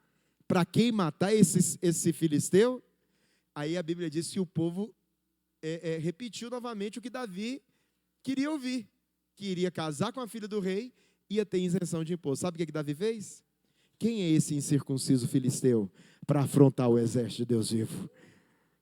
para quem matar esse filisteu? Aí a Bíblia diz que o povo repetiu novamente o que Davi queria ouvir. Que iria casar com a filha do rei, ia ter isenção de imposto. Sabe o que Davi fez? Quem é esse incircunciso filisteu para afrontar o exército de Deus vivo?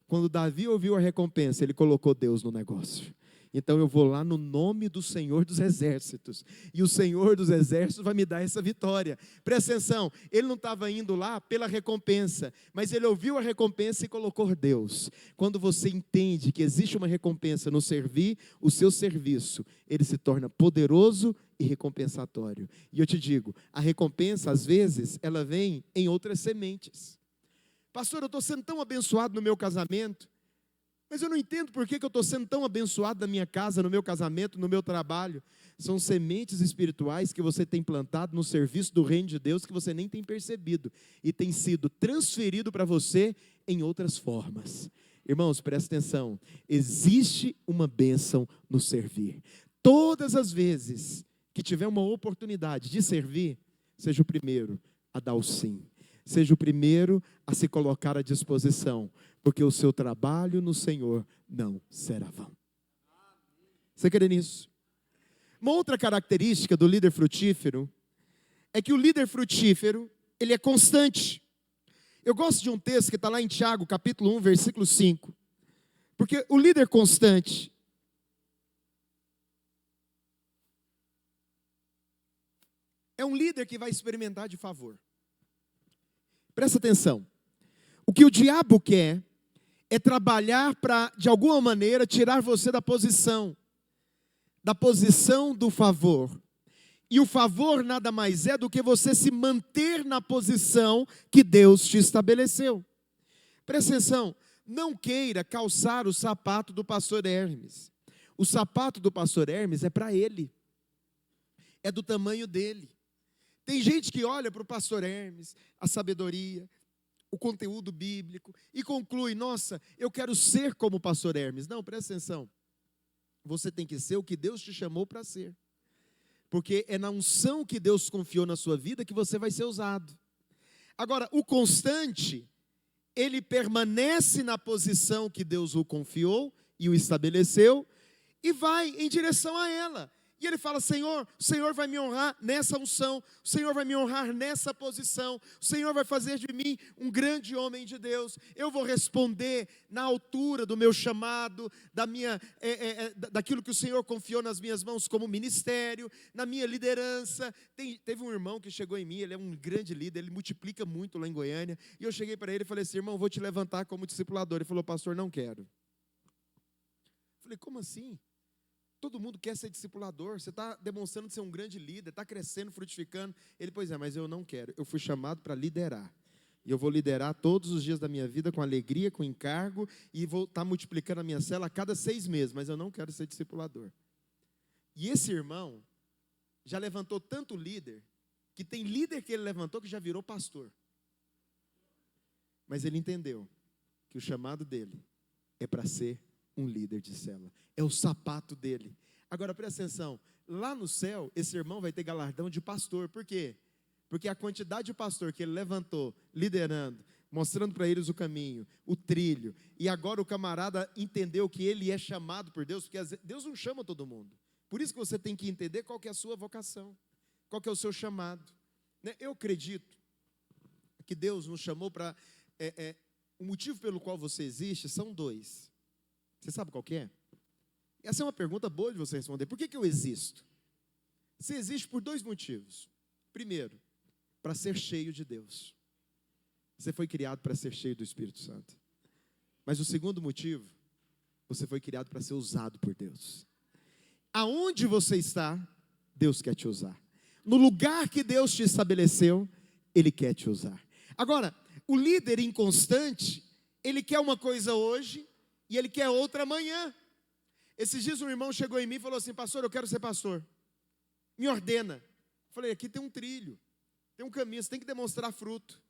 Quando Davi ouviu a recompensa, ele colocou Deus no negócio. Então eu vou lá no nome do Senhor dos Exércitos, e o Senhor dos Exércitos vai me dar essa vitória. Presta atenção, ele não estava indo lá pela recompensa, mas ele ouviu a recompensa e colocou Deus. Quando você entende que existe uma recompensa no servir, o seu serviço, ele se torna poderoso e recompensatório. E eu te digo, a recompensa às vezes, ela vem em outras sementes. Pastor, eu estou sendo tão abençoado no meu casamento, mas eu não entendo por que eu estou sendo tão abençoado na minha casa, no meu casamento, no meu trabalho. São sementes espirituais que você tem plantado no serviço do reino de Deus que você nem tem percebido e tem sido transferido para você em outras formas. Irmãos, presta atenção, existe uma bênção no servir. Todas as vezes que tiver uma oportunidade de servir, seja o primeiro a dar o sim. Seja o primeiro a se colocar à disposição, porque o seu trabalho no Senhor não será vão. Você crê nisso? Uma outra característica do líder frutífero é que o líder frutífero, ele é constante. Eu gosto de um texto que está lá em Tiago, capítulo 1, versículo 5. Porque o líder constante é um líder que vai experimentar de favor. Presta atenção. O que o diabo quer é trabalhar para, de alguma maneira, tirar você da posição do favor. E o favor nada mais é do que você se manter na posição que Deus te estabeleceu. Presta atenção, não queira calçar o sapato do pastor Hermes. O sapato do pastor Hermes é para ele, é do tamanho dele. Tem gente que olha para o pastor Hermes, a sabedoria, o conteúdo bíblico, e conclui, nossa, eu quero ser como o pastor Hermes. Não, presta atenção. Você tem que ser o que Deus te chamou para ser. Porque é na unção que Deus confiou na sua vida que você vai ser usado. Agora, o constante, ele permanece na posição que Deus o confiou e o estabeleceu, e vai em direção a ela. E ele fala, Senhor, o Senhor vai me honrar nessa unção, o Senhor vai me honrar nessa posição, o Senhor vai fazer de mim um grande homem de Deus, eu vou responder na altura do meu chamado, daquilo que o Senhor confiou nas minhas mãos como ministério, na minha liderança. Teve um irmão que chegou em mim, ele é um grande líder, ele multiplica muito lá em Goiânia, e eu cheguei para ele e falei assim, irmão, vou te levantar como discipulador. Ele falou, pastor, não quero. Eu falei, como assim? Todo mundo quer ser discipulador, você está demonstrando ser um grande líder, está crescendo, frutificando. Ele, pois é, mas eu não quero, eu fui chamado para liderar. E eu vou liderar todos os dias da minha vida com alegria, com encargo, e vou estar multiplicando a minha célula a cada 6 meses, mas eu não quero ser discipulador. E esse irmão já levantou tanto líder, que tem líder que ele levantou que já virou pastor. Mas ele entendeu que o chamado dele é para ser um líder de célula. É o sapato dele. Agora presta atenção, lá no céu, esse irmão vai ter galardão de pastor. Por quê? Porque a quantidade de pastor que ele levantou, liderando, mostrando para eles o caminho, o trilho, e agora o camarada entendeu que ele é chamado por Deus, porque Deus não chama todo mundo. Por isso que você tem que entender qual que é a sua vocação, qual que é o seu chamado. Eu acredito que Deus nos chamou para... o motivo pelo qual você existe são dois. Você sabe qual que é? Essa é uma pergunta boa de você responder. Por que eu existo? Você existe por dois motivos. Primeiro, para ser cheio de Deus. Você foi criado para ser cheio do Espírito Santo. Mas o segundo motivo, você foi criado para ser usado por Deus. Aonde você está, Deus quer te usar. No lugar que Deus te estabeleceu, Ele quer te usar. Agora, o líder inconstante, ele quer uma coisa hoje e ele quer outra amanhã. Esses dias um irmão chegou em mim e falou assim: pastor, eu quero ser pastor, me ordena. Eu falei: aqui tem um trilho, tem um caminho, você tem que demonstrar fruto.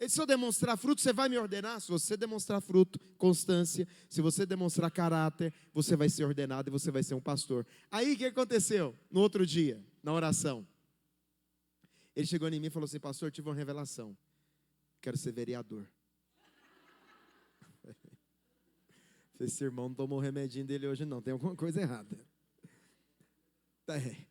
Ele disse: se eu demonstrar fruto, você vai me ordenar? Se você demonstrar fruto, constância, se você demonstrar caráter, você vai ser ordenado e você vai ser um pastor. Aí o que aconteceu? No outro dia, na oração, ele chegou em mim e falou assim: pastor, eu tive uma revelação, quero ser vereador. Esse irmão não tomou o remedinho dele hoje não, tem alguma coisa errada. Aí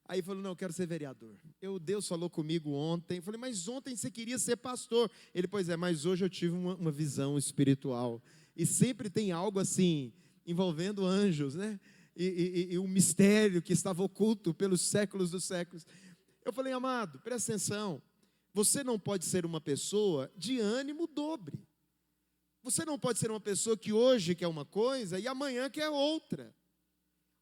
ele falou: não, eu quero ser vereador. Deus falou comigo ontem. Eu falei: mas ontem você queria ser pastor. Ele: pois é, mas hoje eu tive uma visão espiritual. E sempre tem algo assim, envolvendo anjos, né? E um mistério que estava oculto pelos séculos dos séculos. Eu falei: amado, presta atenção. Você não pode ser uma pessoa de ânimo dobre. Você não pode ser uma pessoa que hoje quer uma coisa e amanhã quer outra.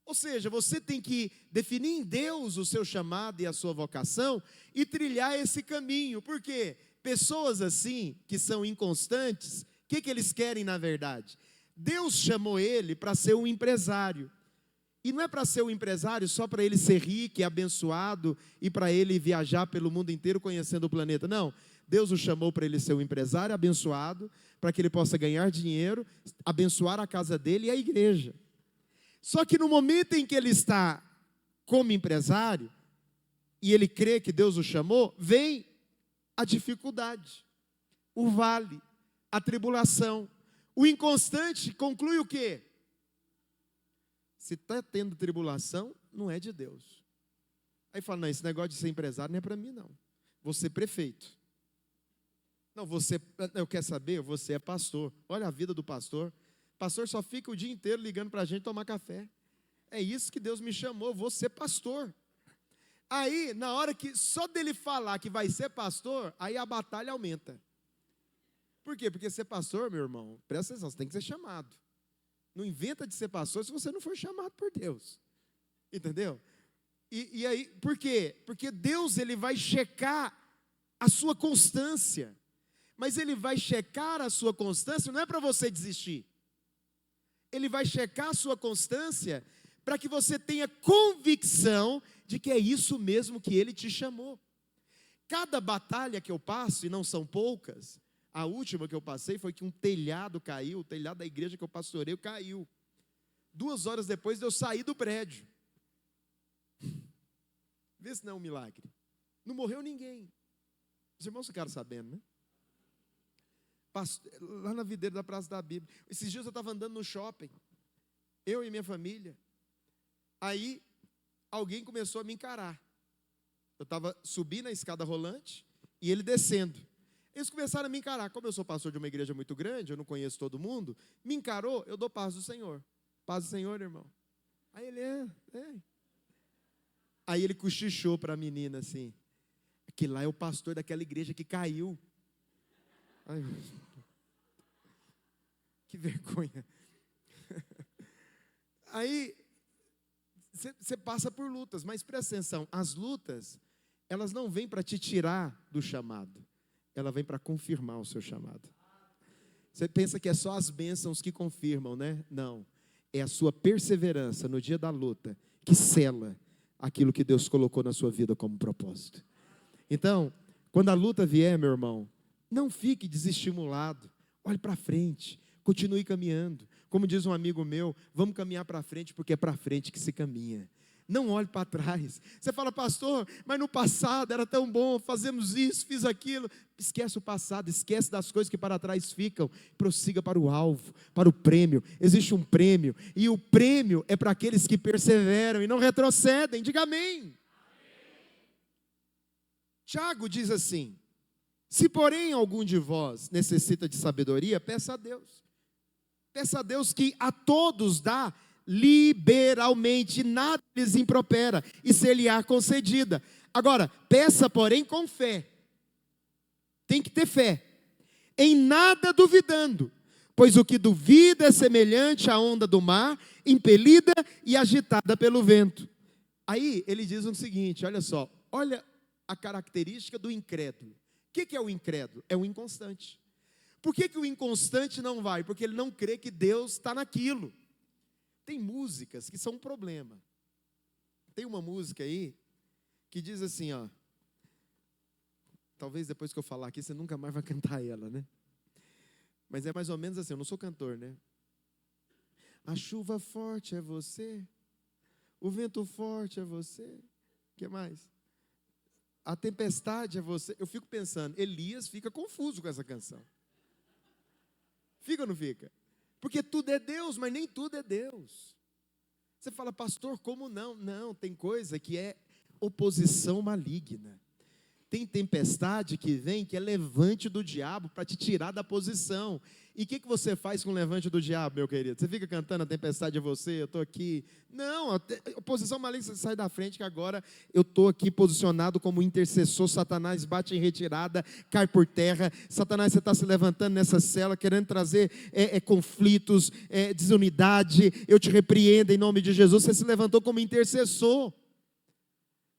Ou seja, você tem que definir em Deus o seu chamado e a sua vocação e trilhar esse caminho. Por quê? Pessoas assim, que são inconstantes, o que eles querem na verdade? Deus chamou ele para ser um empresário. E não é para ser um empresário só para ele ser rico e abençoado e para ele viajar pelo mundo inteiro conhecendo o planeta. Não, Deus o chamou para ele ser um empresário abençoado, para que ele possa ganhar dinheiro, abençoar a casa dele e a igreja. Só que no momento em que ele está como empresário, e ele crê que Deus o chamou, vem a dificuldade, o vale, a tribulação. O inconstante conclui o quê? Se está tendo tribulação, não é de Deus. Aí fala: não, esse negócio de ser empresário não é para mim não. Vou ser prefeito. Não, eu quero saber, você é pastor. Olha a vida do pastor. Pastor só fica o dia inteiro ligando para a gente tomar café. É isso que Deus me chamou, vou ser pastor. Aí, na hora que, só dele falar que vai ser pastor, aí a batalha aumenta. Por quê? Porque ser pastor, meu irmão, presta atenção, você tem que ser chamado. Não inventa de ser pastor se você não for chamado por Deus. Entendeu? E aí, por quê? Porque Deus, ele vai checar a sua constância. Mas ele vai checar a sua constância, não é para você desistir. Ele vai checar a sua constância para que você tenha convicção de que é isso mesmo que ele te chamou. Cada batalha que eu passo, e não são poucas, a última que eu passei foi que um telhado caiu, o telhado da igreja que eu pastoreio caiu. 2 horas depois eu saí do prédio. Vê se não é um milagre. Não morreu ninguém. Os irmãos ficaram sabendo, né? Lá na videira da Praça da Bíblia. Esses dias eu estava andando no shopping, eu e minha família. Aí alguém começou a me encarar. Eu estava subindo a escada rolante e ele descendo. Eles começaram a me encarar. Como eu sou pastor de uma igreja muito grande, eu não conheço todo mundo, me encarou, eu dou paz do Senhor. Paz do Senhor, irmão. Aí ele Aí ele cochichou para a menina assim: aquele lá é o pastor daquela igreja que caiu. Ai, que vergonha. Aí você passa por lutas, mas presta atenção, as lutas, elas não vêm para te tirar do chamado, ela vem para confirmar o seu chamado. Você pensa que é só as bênçãos que confirmam, né? Não, é a sua perseverança no dia da luta que sela aquilo que Deus colocou na sua vida como propósito. Então, quando a luta vier, meu irmão, não fique desestimulado. Olhe para frente, continue caminhando. Como diz um amigo meu, vamos caminhar para frente, porque é para frente que se caminha. Não olhe para trás. Você fala, pastor, mas no passado era tão bom, fazemos isso, fiz aquilo. Esquece o passado, esquece das coisas que para trás ficam. Prossiga para o alvo, para o prêmio. Existe um prêmio, e o prêmio é para aqueles que perseveram e não retrocedem. Diga amém. Tiago diz assim: se porém algum de vós necessita de sabedoria, peça a Deus. Peça a Deus que a todos dá liberalmente, nada lhes impropera, e ser-lhe-á concedida. Agora, peça porém com fé. Tem que ter fé. Em nada duvidando, pois o que duvida é semelhante à onda do mar, impelida e agitada pelo vento. Aí ele diz o seguinte, olha só, olha a característica do incrédulo. O que é o incrédulo? É o inconstante. Por que o inconstante não vai? Porque ele não crê que Deus está naquilo. Tem músicas que são um problema. Tem uma música aí que diz assim, ó. Talvez depois que eu falar aqui você nunca mais vai cantar ela, né? Mas é mais ou menos assim, eu não sou cantor, né? A chuva forte é você, o vento forte é você. O que mais? A tempestade é você. Eu fico pensando, Elias fica confuso com essa canção. Fica ou não fica? Porque tudo é Deus, mas nem tudo é Deus. Você fala, pastor, como não? Não, tem coisa que é oposição maligna. Tem tempestade que vem, que é levante do diabo para te tirar da posição. E o que você faz com o levante do diabo, meu querido? Você fica cantando, a tempestade é você, eu estou aqui. Não, a oposição maligna, você sai da frente, que agora eu estou aqui posicionado como intercessor. Satanás bate em retirada, cai por terra. Satanás, você está se levantando nessa cela, querendo trazer conflitos, desunidade. Eu te repreendo em nome de Jesus. Você se levantou como intercessor.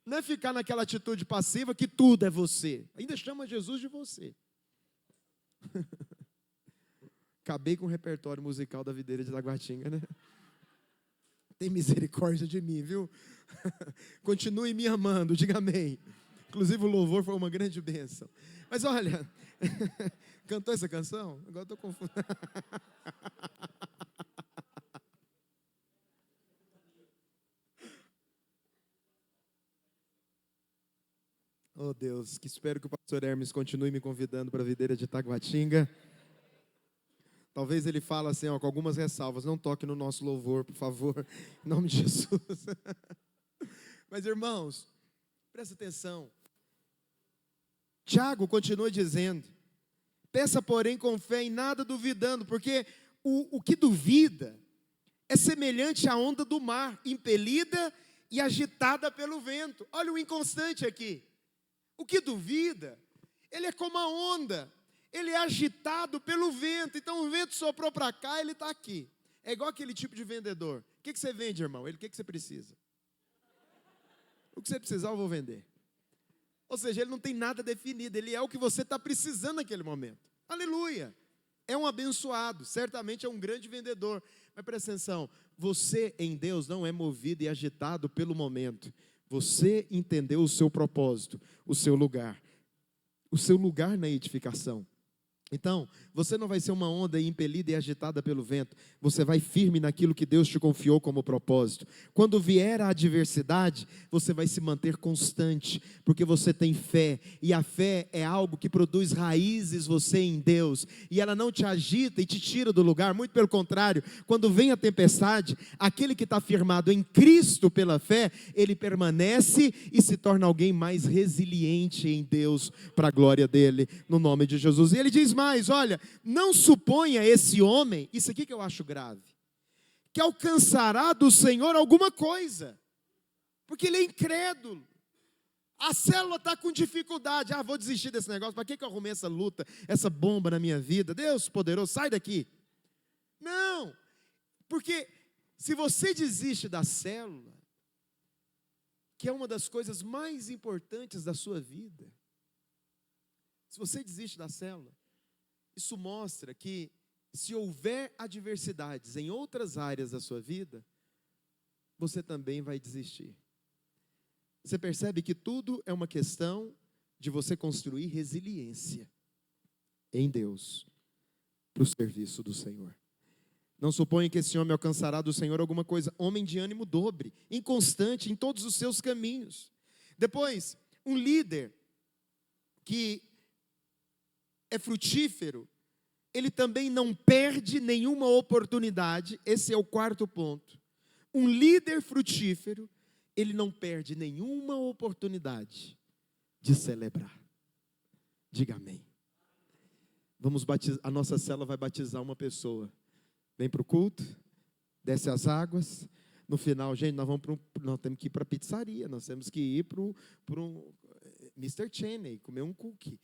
Não é ficar naquela atitude passiva que tudo é você. Ainda chama Jesus de você. Acabei com o repertório musical da Videira de Taguatinga, né? Tem misericórdia de mim, viu? Continue me amando, diga amém. Inclusive o louvor foi uma grande bênção. Mas olha, cantou essa canção? Agora estou confuso. Oh Deus, que espero que o pastor Hermes continue me convidando para a Videira de Taguatinga. Talvez ele fale assim, ó, com algumas ressalvas, não toque no nosso louvor, por favor, em nome de Jesus. Mas irmãos, presta atenção. Tiago continua dizendo, peça porém com fé, em nada duvidando, porque o que duvida é semelhante à onda do mar, impelida e agitada pelo vento. Olha o inconstante aqui. O que duvida, ele é como a onda, ele é agitado pelo vento. Então o vento soprou para cá, ele está aqui. É igual aquele tipo de vendedor. O que você vende, irmão? Ele, o que você precisa? O que você precisar, eu vou vender. Ou seja, ele não tem nada definido, ele é o que você está precisando naquele momento. Aleluia! É um abençoado, certamente é um grande vendedor. Mas presta atenção, você em Deus não é movido e agitado pelo momento. Você entendeu o seu propósito, o seu lugar na edificação. Então, você não vai ser uma onda impelida e agitada pelo vento, você vai firme naquilo que Deus te confiou como propósito. Quando vier a adversidade, você vai se manter constante, porque você tem fé, e a fé é algo que produz raízes você em Deus, e ela não te agita e te tira do lugar, muito pelo contrário, quando vem a tempestade, aquele que está firmado em Cristo pela fé, ele permanece e se torna alguém mais resiliente em Deus, para a glória dele, no nome de Jesus. E ele diz mais, olha, não suponha esse homem, isso aqui que eu acho grave, que alcançará do Senhor alguma coisa, porque ele é incrédulo. A célula está com dificuldade, vou desistir desse negócio, para que eu arrumei essa luta, essa bomba na minha vida? Deus poderoso, sai daqui. Não, porque se você desiste da célula, que é uma das coisas mais importantes da sua vida, se você desiste da célula, isso mostra que se houver adversidades em outras áreas da sua vida, você também vai desistir. Você percebe que tudo é uma questão de você construir resiliência em Deus para o serviço do Senhor. Não suponha que esse homem alcançará do Senhor alguma coisa. Homem de ânimo dobre, inconstante em todos os seus caminhos. Depois, um líder que é frutífero, ele também não perde nenhuma oportunidade. Esse é o quarto ponto. Um líder frutífero, ele não perde nenhuma oportunidade de celebrar. Diga amém. Vamos batizar, a nossa célula vai batizar uma pessoa. Vem para o culto, desce as águas. No final, gente, nós temos que ir para a pizzaria, nós temos que ir para o Mr. Cheney, comer um cookie.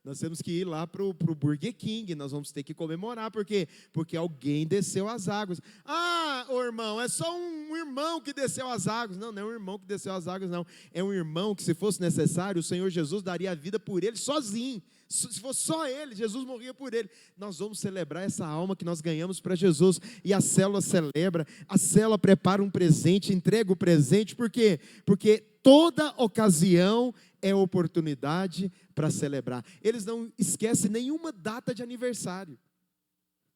Nós temos que ir lá para o Burger King, nós vamos ter que comemorar, porque alguém desceu as águas. Ah, ô irmão, é só um irmão que desceu as águas. Não, não é um irmão que desceu as águas, não. É um irmão que, se fosse necessário, o Senhor Jesus daria a vida por ele sozinho. Se fosse só ele, Jesus morria por ele. Nós vamos celebrar essa alma que nós ganhamos para Jesus. E a célula celebra, a célula prepara um presente, entrega o presente. Por quê? Porque toda ocasião é oportunidade para celebrar. Eles não esquecem nenhuma data de aniversário.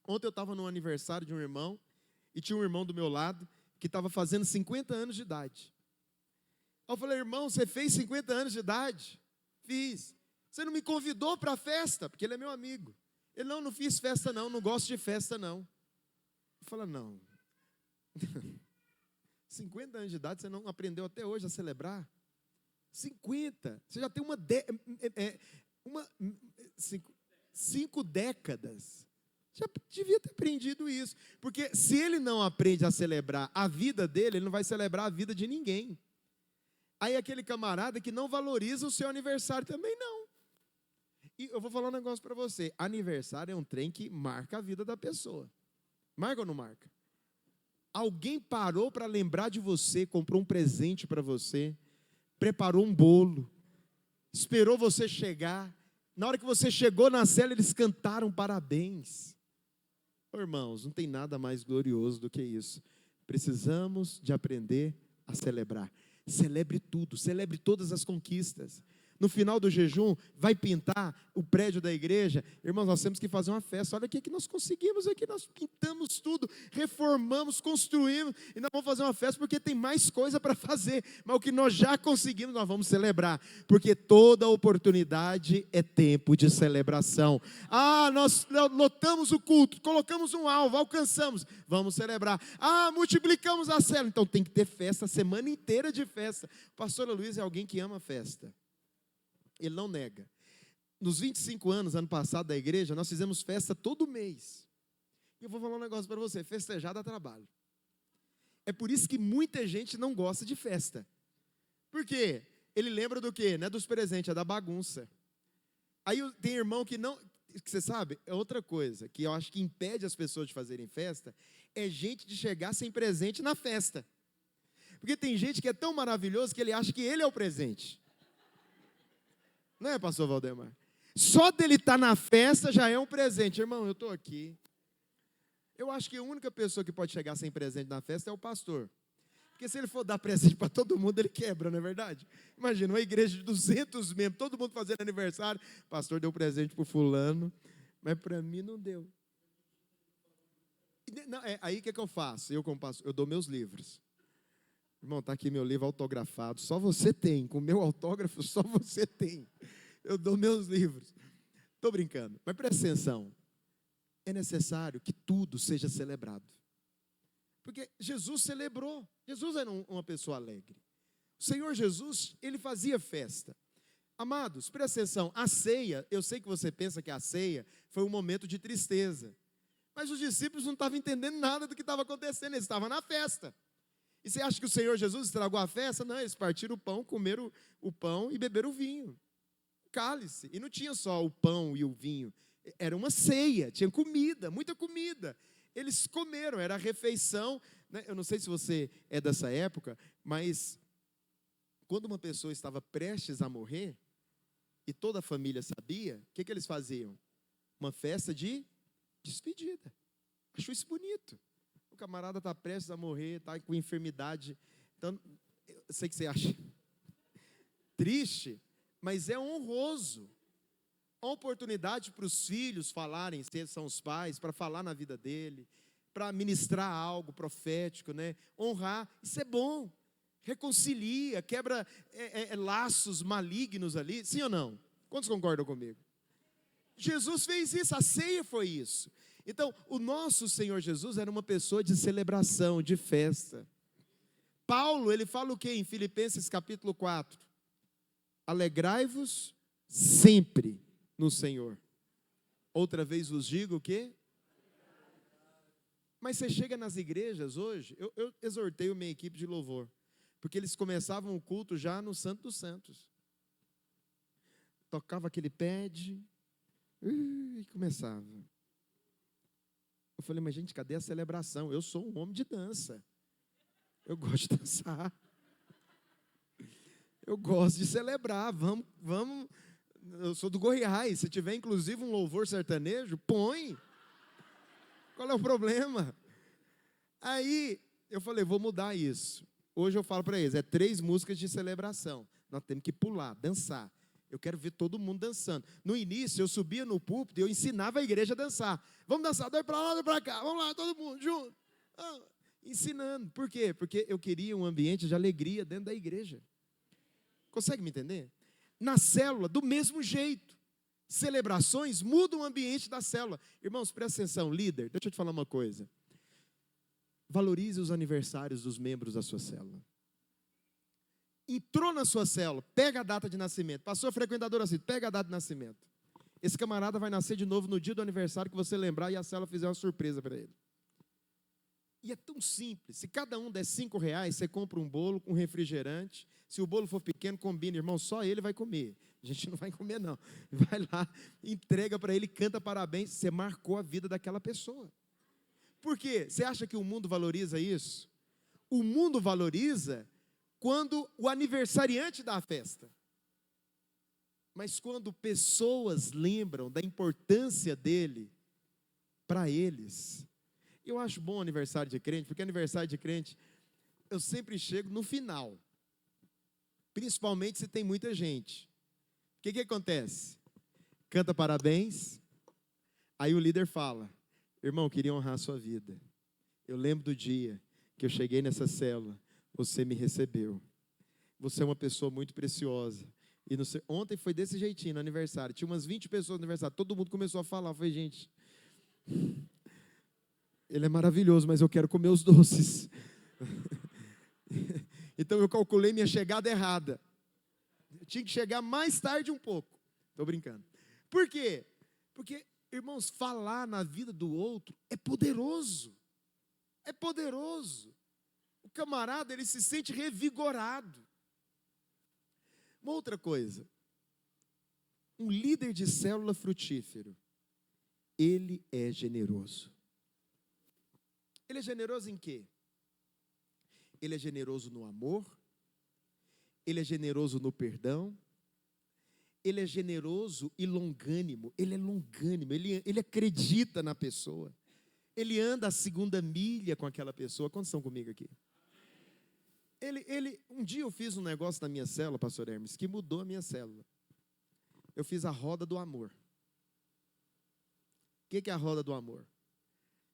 Ontem eu estava no aniversário de um irmão, e tinha um irmão do meu lado, que estava fazendo 50 anos de idade. Eu falei, irmão, você fez 50 anos de idade? Fiz. Você não me convidou para a festa? Porque ele é meu amigo. Ele, não fiz festa não gosto de festa não. Eu falei, não. 50 anos de idade, você não aprendeu até hoje a celebrar? 50. Você já tem cinco décadas. Já devia ter aprendido isso. Porque se ele não aprende a celebrar a vida dele, ele não vai celebrar a vida de ninguém. Aí aquele camarada que não valoriza o seu aniversário também não. E eu vou falar um negócio para você. Aniversário é um trem que marca a vida da pessoa. Marca ou não marca? Alguém parou para lembrar de você, comprou um presente para você, preparou um bolo, esperou você chegar. Na hora que você chegou na cela, eles cantaram parabéns. Oh, irmãos, não tem nada mais glorioso do que isso. Precisamos de aprender a celebrar. Celebre tudo, celebre todas as conquistas. No final do jejum, vai pintar o prédio da igreja. Irmãos, nós temos que fazer uma festa. Olha o que nós conseguimos aqui. Nós pintamos tudo, reformamos, construímos. E nós vamos fazer uma festa porque tem mais coisa para fazer. Mas o que nós já conseguimos, nós vamos celebrar. Porque toda oportunidade é tempo de celebração. Ah, nós lotamos o culto, colocamos um alvo, alcançamos. Vamos celebrar. Ah, multiplicamos a célula. Então tem que ter festa, a semana inteira de festa. O pastor Luiz é alguém que ama festa. Ele não nega. Nos 25 anos, ano passado, da igreja, nós fizemos festa todo mês. E eu vou falar um negócio para você, festejar dá trabalho. É por isso que muita gente não gosta de festa. Por quê? Ele lembra do quê? Não é dos presentes, é da bagunça. Aí tem irmão que não... Que você sabe, é outra coisa, que eu acho que impede as pessoas de fazerem festa, é gente de chegar sem presente na festa. Porque tem gente que é tão maravilhoso que ele acha que ele é o presente. Não é, pastor Valdemar? Só dele estar na festa já é um presente. Irmão, eu estou aqui. Eu acho que a única pessoa que pode chegar sem presente na festa é o pastor. Porque se ele for dar presente para todo mundo, ele quebra, não é verdade? Imagina, uma igreja de 200 membros, todo mundo fazendo aniversário. O pastor deu presente para o fulano, mas para mim não deu. Não, aí o que eu faço? Eu, como pastor, eu dou meus livros. Irmão, está aqui meu livro autografado, só você tem, com o meu autógrafo só você tem. Eu dou meus livros. Estou brincando, mas presta atenção. É necessário que tudo seja celebrado. Porque Jesus celebrou, Jesus era uma pessoa alegre. O Senhor Jesus, ele fazia festa. Amados, presta atenção, a ceia, eu sei que você pensa que a ceia foi um momento de tristeza. Mas os discípulos não estavam entendendo nada do que estava acontecendo, eles estavam na festa. E você acha que o Senhor Jesus estragou a festa? Não, eles partiram o pão, comeram o pão e beberam o vinho. Cálice. E não tinha só o pão e o vinho. Era uma ceia, tinha comida, muita comida. Eles comeram, era a refeição. Né? Eu não sei se você é dessa época, mas quando uma pessoa estava prestes a morrer, e toda a família sabia, o que eles faziam? Uma festa de despedida. Acho isso bonito. O camarada está prestes a morrer, está com enfermidade. Então, eu sei que você acha triste, mas é honroso. Uma oportunidade para os filhos falarem, se eles são os pais, para falar na vida dele, para ministrar algo profético, né? Honrar, isso é bom. Reconcilia, quebra laços malignos ali, sim ou não? Quantos concordam comigo? Jesus fez isso, a ceia foi isso. Então, o nosso Senhor Jesus era uma pessoa de celebração, de festa. Paulo, ele fala o quê em Filipenses capítulo 4? Alegrai-vos sempre no Senhor. Outra vez vos digo o quê? Mas você chega nas igrejas hoje, eu exortei a minha equipe de louvor, porque eles começavam o culto já no Santo dos Santos. Tocava aquele pad, e começava. Eu falei, mas gente, cadê a celebração? Eu sou um homem de dança. Eu gosto de dançar. Eu gosto de celebrar. Vamos. Eu sou do Goiás. Se tiver inclusive um louvor sertanejo, põe. Qual é o problema? Aí eu falei, vou mudar isso. Hoje eu falo para eles, 3 músicas de celebração. Nós temos que pular, dançar. Eu quero ver todo mundo dançando. No início, eu subia no púlpito e eu ensinava a igreja a dançar. Vamos dançar, dois para lá, dois para cá. Vamos lá, todo mundo junto. Ensinando. Por quê? Porque eu queria um ambiente de alegria dentro da igreja. Consegue me entender? Na célula, do mesmo jeito. Celebrações mudam o ambiente da célula. Irmãos, presta atenção, líder, deixa eu te falar uma coisa. Valorize os aniversários dos membros da sua célula. Entrou na sua célula, pega a data de nascimento. Passou a frequentadora assim, pega a data de nascimento. Esse camarada vai nascer de novo no dia do aniversário que você lembrar e a célula fizer uma surpresa para ele. E é tão simples. Se cada um der R$5, você compra um bolo com refrigerante. Se o bolo for pequeno, combina, irmão, só ele vai comer. A gente não vai comer, não. Vai lá, entrega para ele, canta parabéns. Você marcou a vida daquela pessoa. Por quê? Você acha que o mundo valoriza isso? O mundo valoriza quando o aniversariante dá a festa. Mas quando pessoas lembram da importância dele para eles. Eu acho bom aniversário de crente, porque aniversário de crente, eu sempre chego no final. Principalmente se tem muita gente. O que acontece? Canta parabéns, aí o líder fala, irmão, queria honrar a sua vida. Eu lembro do dia que eu cheguei nessa célula, você me recebeu. Você é uma pessoa muito preciosa. E ontem foi desse jeitinho, no aniversário. Tinha umas 20 pessoas no aniversário. Todo mundo começou a falar. Eu falei, gente, ele é maravilhoso, mas eu quero comer os doces. Então eu calculei minha chegada errada. Eu tinha que chegar mais tarde um pouco. Estou brincando. Por quê? Porque, irmãos, falar na vida do outro é poderoso. É poderoso. O camarada, ele se sente revigorado. Uma outra coisa. Um líder de célula frutífero, ele é generoso. Ele é generoso em quê? Ele é generoso no amor, ele é generoso no perdão, ele é generoso e longânimo, ele é longânimo, ele acredita na pessoa, ele anda a segunda milha com aquela pessoa. Quantos estão comigo aqui? Um dia eu fiz um negócio na minha célula, pastor Hermes, que mudou a minha célula. Eu fiz a roda do amor. O que é a roda do amor?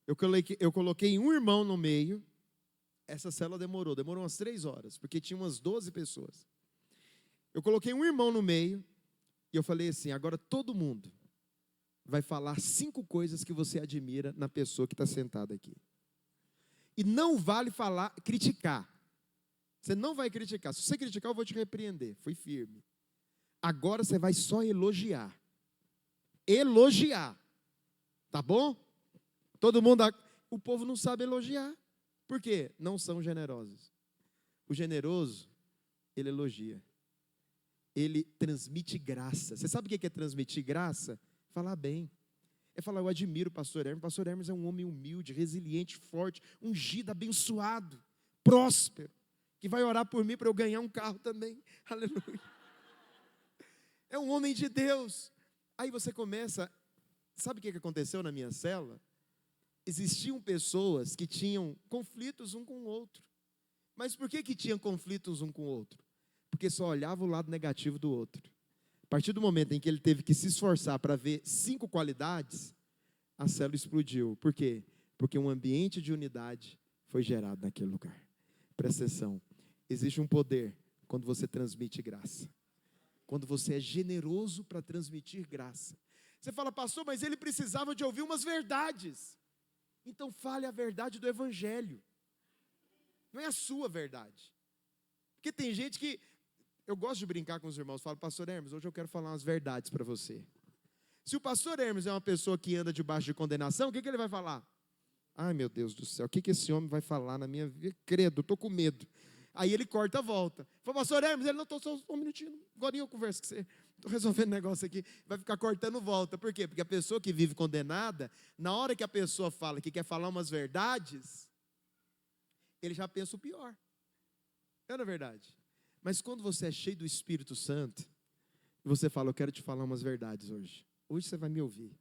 Eu coloquei um irmão no meio. Essa célula demorou umas 3 horas, porque tinha umas 12 pessoas. Eu coloquei um irmão no meio, e eu falei assim, agora todo mundo vai falar 5 coisas que você admira na pessoa que está sentada aqui. E não vale criticar. Você não vai criticar. Se você criticar, eu vou te repreender. Fui firme. Agora você vai só elogiar. Elogiar. Tá bom? Todo mundo... O povo não sabe elogiar. Por quê? Não são generosos. O generoso, ele elogia. Ele transmite graça. Você sabe o que é transmitir graça? Falar bem. É falar, eu admiro o pastor Hermes. O pastor Hermes é um homem humilde, resiliente, forte, ungido, abençoado, próspero, que vai orar por mim para eu ganhar um carro também. Aleluia. É um homem de Deus. Aí você começa... Sabe o que aconteceu na minha célula? Existiam pessoas que tinham conflitos um com o outro. Mas por que tinham conflitos um com o outro? Porque só olhava o lado negativo do outro. partir do momento em que ele teve que se esforçar para ver 5 qualidades, a célula explodiu. Por quê? Porque um ambiente de unidade foi gerado naquele lugar. Presta atenção, existe um poder quando você transmite graça. Quando você é generoso para transmitir graça. Você fala, pastor, mas ele precisava de ouvir umas verdades. Então fale a verdade do evangelho. Não é a sua verdade. Porque tem gente que, eu gosto de brincar com os irmãos, falo, pastor Hermes, hoje eu quero falar umas verdades para você. Se o pastor Hermes é uma pessoa que anda debaixo de condenação, o que ele vai falar? Ai meu Deus do céu, o que esse homem vai falar na minha vida? Credo, estou com medo. Aí ele corta a volta. Fala, pastor Hermes, ele não, estou só um minutinho, agora eu converso com você. Estou resolvendo negócio aqui. Vai ficar cortando volta. Por quê? Porque a pessoa que vive condenada, na hora que a pessoa fala que quer falar umas verdades, ele já pensa o pior. Não é verdade? Mas quando você é cheio do Espírito Santo, e você fala, eu quero te falar umas verdades hoje. Hoje você vai me ouvir.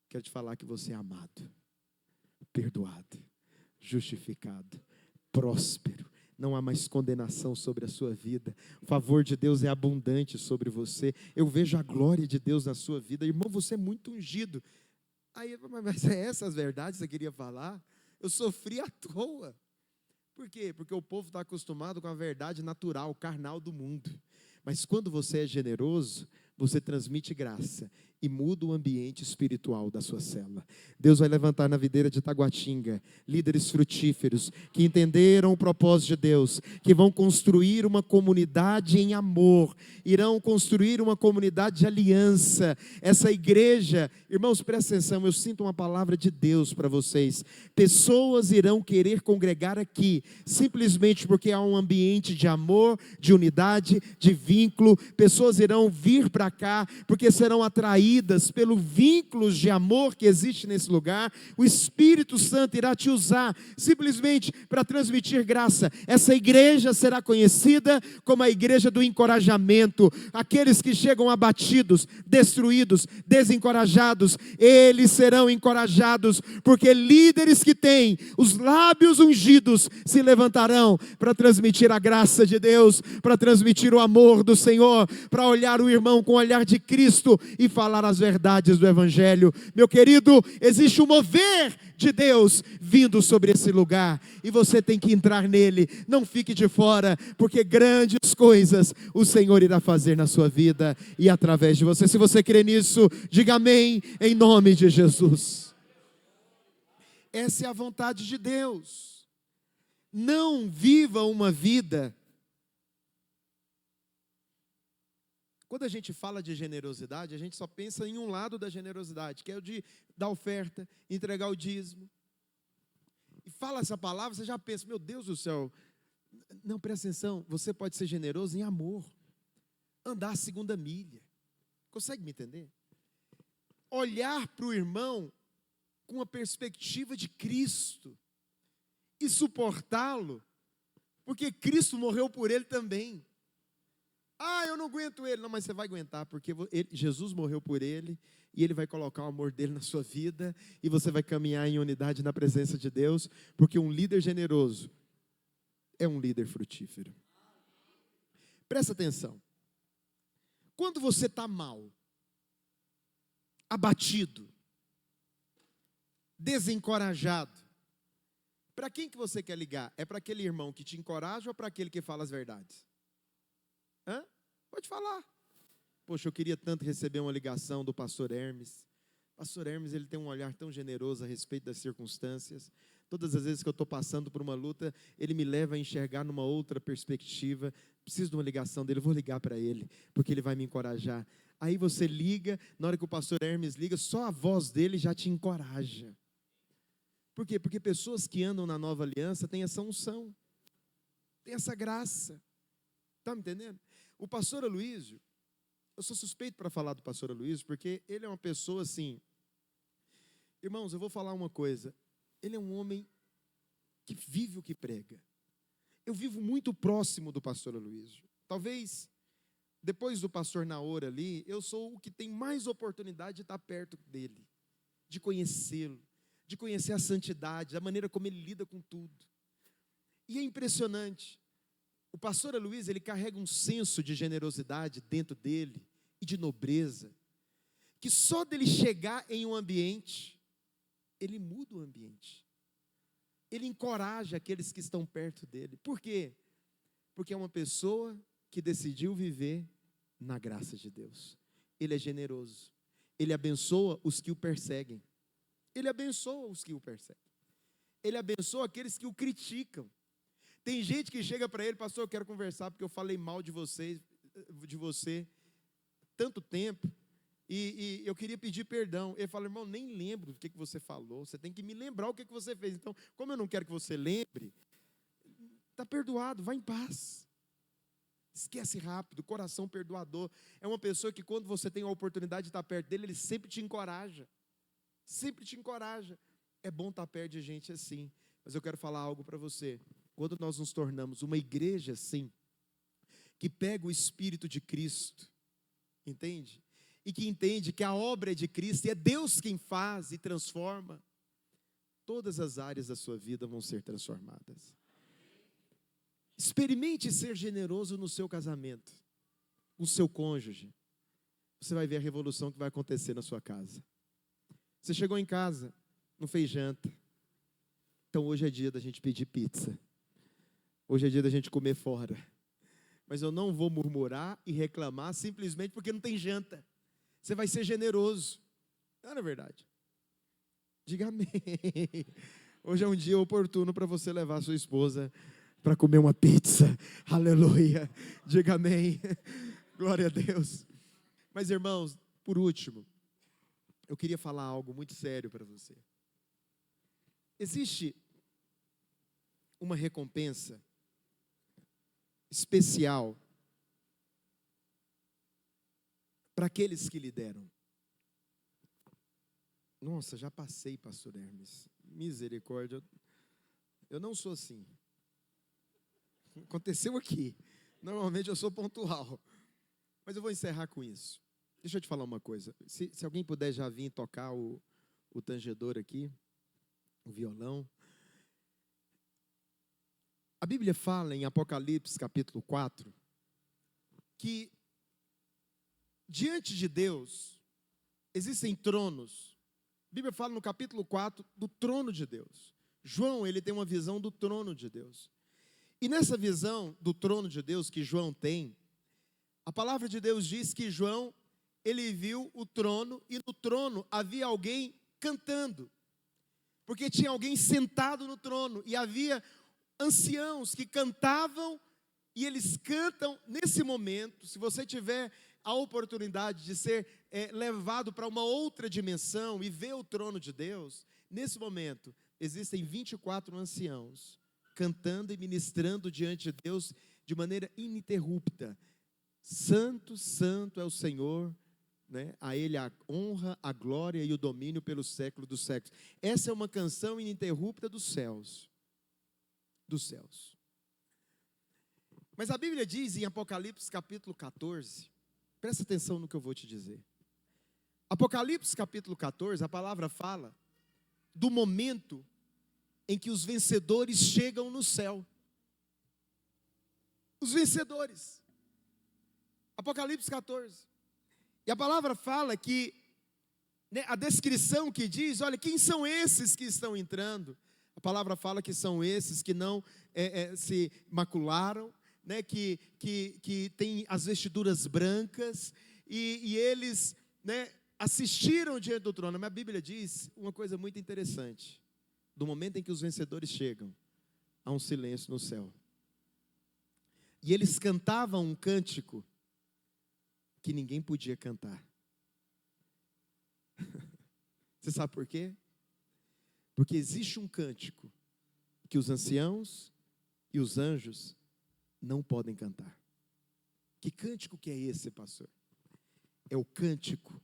Quero te falar que você é amado, perdoado, justificado, próspero. Não há mais condenação sobre a sua vida. O favor de Deus é abundante sobre você. Eu vejo a glória de Deus na sua vida. Irmão, você é muito ungido. Aí, mas é essas verdades que você queria falar? Eu sofri à toa. Por quê? Porque o povo está acostumado com a verdade natural, carnal do mundo. Mas quando você é generoso, você transmite graça e muda o ambiente espiritual da sua célula. Deus vai levantar na videira de Taguatinga líderes frutíferos que entenderam o propósito de Deus, que vão construir uma comunidade em amor, irão construir uma comunidade de aliança. Essa igreja, irmãos, presta atenção, eu sinto uma palavra de Deus para vocês. Pessoas irão querer congregar aqui, simplesmente porque há um ambiente de amor, de unidade, de vínculo. Pessoas irão vir para cá, porque serão atraídas pelo vínculos de amor que existe nesse lugar. O Espírito Santo irá te usar simplesmente para transmitir graça. Essa igreja será conhecida como a igreja do encorajamento. Aqueles que chegam abatidos, destruídos, desencorajados, eles serão encorajados, porque líderes que têm os lábios ungidos se levantarão para transmitir a graça de Deus, para transmitir o amor do Senhor, para olhar o irmão com o olhar de Cristo e falar as verdades do Evangelho. Meu querido, existe um mover de Deus vindo sobre esse lugar, e você tem que entrar nele. Não fique de fora, porque grandes coisas o Senhor irá fazer na sua vida e através de você. Se você crê nisso, diga amém, em nome de Jesus. Essa é a vontade de Deus. Não viva uma vida. Quando a gente fala de generosidade, a gente só pensa em um lado da generosidade, que é o de dar oferta, entregar o dízimo. E fala essa palavra, você já pensa, meu Deus do céu. Não, presta atenção, você pode ser generoso em amor. Andar a segunda milha. Consegue me entender? Olhar para o irmão com a perspectiva de Cristo. E suportá-lo, porque Cristo morreu por ele também. Ah, eu não aguento ele. Não, mas você vai aguentar, porque Jesus morreu por ele, e ele vai colocar o amor dele na sua vida, e você vai caminhar em unidade na presença de Deus, porque um líder generoso é um líder frutífero. Presta atenção. Quando você está mal, abatido, desencorajado, para quem que você quer ligar? É para aquele irmão que te encoraja ou para aquele que fala as verdades? Pode falar. Poxa, eu queria tanto receber uma ligação do pastor Hermes. Pastor Hermes, ele tem um olhar tão generoso a respeito das circunstâncias. Todas as vezes que eu estou passando por uma luta, ele me leva a enxergar numa outra perspectiva. Preciso de uma ligação dele, eu vou ligar para ele, porque ele vai me encorajar. Aí você liga, na hora que o pastor Hermes liga, só a voz dele já te encoraja. Por quê? Porque pessoas que andam na nova aliança têm essa unção, têm essa graça. Está me entendendo? O pastor Aloísio, eu sou suspeito para falar do pastor Aloísio, porque ele é uma pessoa assim, irmãos, eu vou falar uma coisa, ele é um homem que vive o que prega. Eu vivo muito próximo do pastor Aloísio. Talvez, depois do pastor Naor ali, eu sou o que tem mais oportunidade de estar perto dele, de conhecê-lo, de conhecer a santidade, a maneira como ele lida com tudo. E é impressionante. O pastor Aloísio, ele carrega um senso de generosidade dentro dele, e de nobreza, que só dele chegar em um ambiente, ele muda o ambiente. Ele encoraja aqueles que estão perto dele. Por quê? Porque é uma pessoa que decidiu viver na graça de Deus. Ele é generoso. Ele abençoa os que o perseguem. Ele abençoa os que o perseguem. Ele abençoa aqueles que o criticam. Tem gente que chega para ele: pastor, eu quero conversar porque eu falei mal de você tanto tempo e eu queria pedir perdão. Ele fala: irmão, nem lembro do que você falou, você tem que me lembrar o que você fez. Então, como eu não quero que você lembre, está perdoado, vá em paz. Esquece rápido. Coração perdoador é uma pessoa que, quando você tem a oportunidade de estar perto dele, ele sempre te encoraja. Sempre te encoraja. É bom estar perto de gente assim. Mas eu quero falar algo para você. Quando nós nos tornamos uma igreja assim, que pega o Espírito de Cristo, entende? E que entende que a obra é de Cristo e é Deus quem faz e transforma, todas as áreas da sua vida vão ser transformadas. Experimente ser generoso no seu casamento, com o seu cônjuge. Você vai ver a revolução que vai acontecer na sua casa. Você chegou em casa, não fez janta. Então hoje é dia da gente pedir pizza. Hoje é dia da gente comer fora. Mas eu não vou murmurar e reclamar simplesmente porque não tem janta. Você vai ser generoso. Não é verdade? Diga amém. Hoje é um dia oportuno para você levar a sua esposa para comer uma pizza. Aleluia. Diga amém. Glória a Deus. Mas, irmãos, por último, eu queria falar algo muito sério para você. Existe uma recompensa especial para aqueles que lideram. Nossa, já passei, pastor Hermes. Misericórdia. Eu não sou assim. Aconteceu aqui. Normalmente eu sou pontual. Mas eu vou encerrar com isso. Deixa eu te falar uma coisa. Se alguém puder já vir tocar o tangedor aqui, o violão. A Bíblia fala em Apocalipse capítulo 4, que diante de Deus existem tronos. A Bíblia fala no capítulo 4 do trono de Deus. João, ele tem uma visão do trono de Deus. E nessa visão do trono de Deus que João tem, a palavra de Deus diz que João, ele viu o trono, e no trono havia alguém cantando. Porque tinha alguém sentado no trono, e havia anciãos que cantavam, e eles cantam nesse momento. Se você tiver a oportunidade de ser levado para uma outra dimensão e ver o trono de Deus, nesse momento existem 24 anciãos cantando e ministrando diante de Deus de maneira ininterrupta. Santo, santo é o Senhor, né? A Ele a honra, a glória e o domínio pelos séculos dos séculos. Essa é uma canção ininterrupta dos céus. Dos céus. Mas a Bíblia diz em Apocalipse capítulo 14, presta atenção no que eu vou te dizer. Apocalipse capítulo 14, a palavra fala do momento em que os vencedores chegam no céu. Os vencedores. Apocalipse 14. E a palavra fala que, né, a descrição que diz, olha, quem são esses que estão entrando? A palavra fala que são esses que não se macularam, né, que têm as vestiduras brancas, e eles, né, assistiram diante do trono. Mas a Bíblia diz uma coisa muito interessante. Do momento em que os vencedores chegam, há um silêncio no céu. E eles cantavam um cântico que ninguém podia cantar. Você sabe por quê? Porque existe um cântico que os anciãos e os anjos não podem cantar. Que cântico que é esse, pastor? É o cântico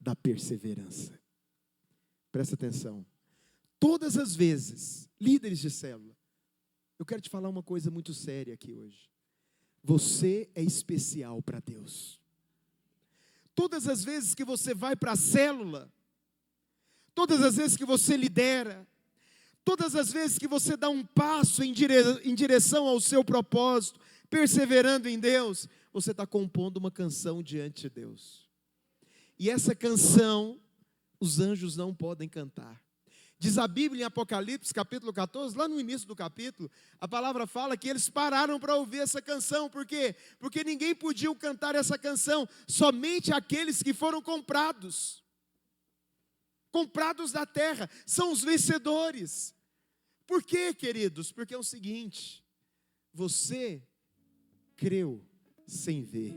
da perseverança. Presta atenção. Todas as vezes, líderes de célula, eu quero te falar uma coisa muito séria aqui hoje. Você é especial para Deus. Todas as vezes que você vai para a célula, todas as vezes que você lidera, todas as vezes que você dá um passo em direção ao seu propósito, perseverando em Deus, você está compondo uma canção diante de Deus. E essa canção, os anjos não podem cantar. Diz a Bíblia em Apocalipse, capítulo 14, lá no início do capítulo, a palavra fala que eles pararam para ouvir essa canção. Por quê? Porque ninguém podia cantar essa canção, somente aqueles que foram comprados. Comprados da terra, são os vencedores. Por quê, queridos? Porque é o seguinte, você creu sem ver.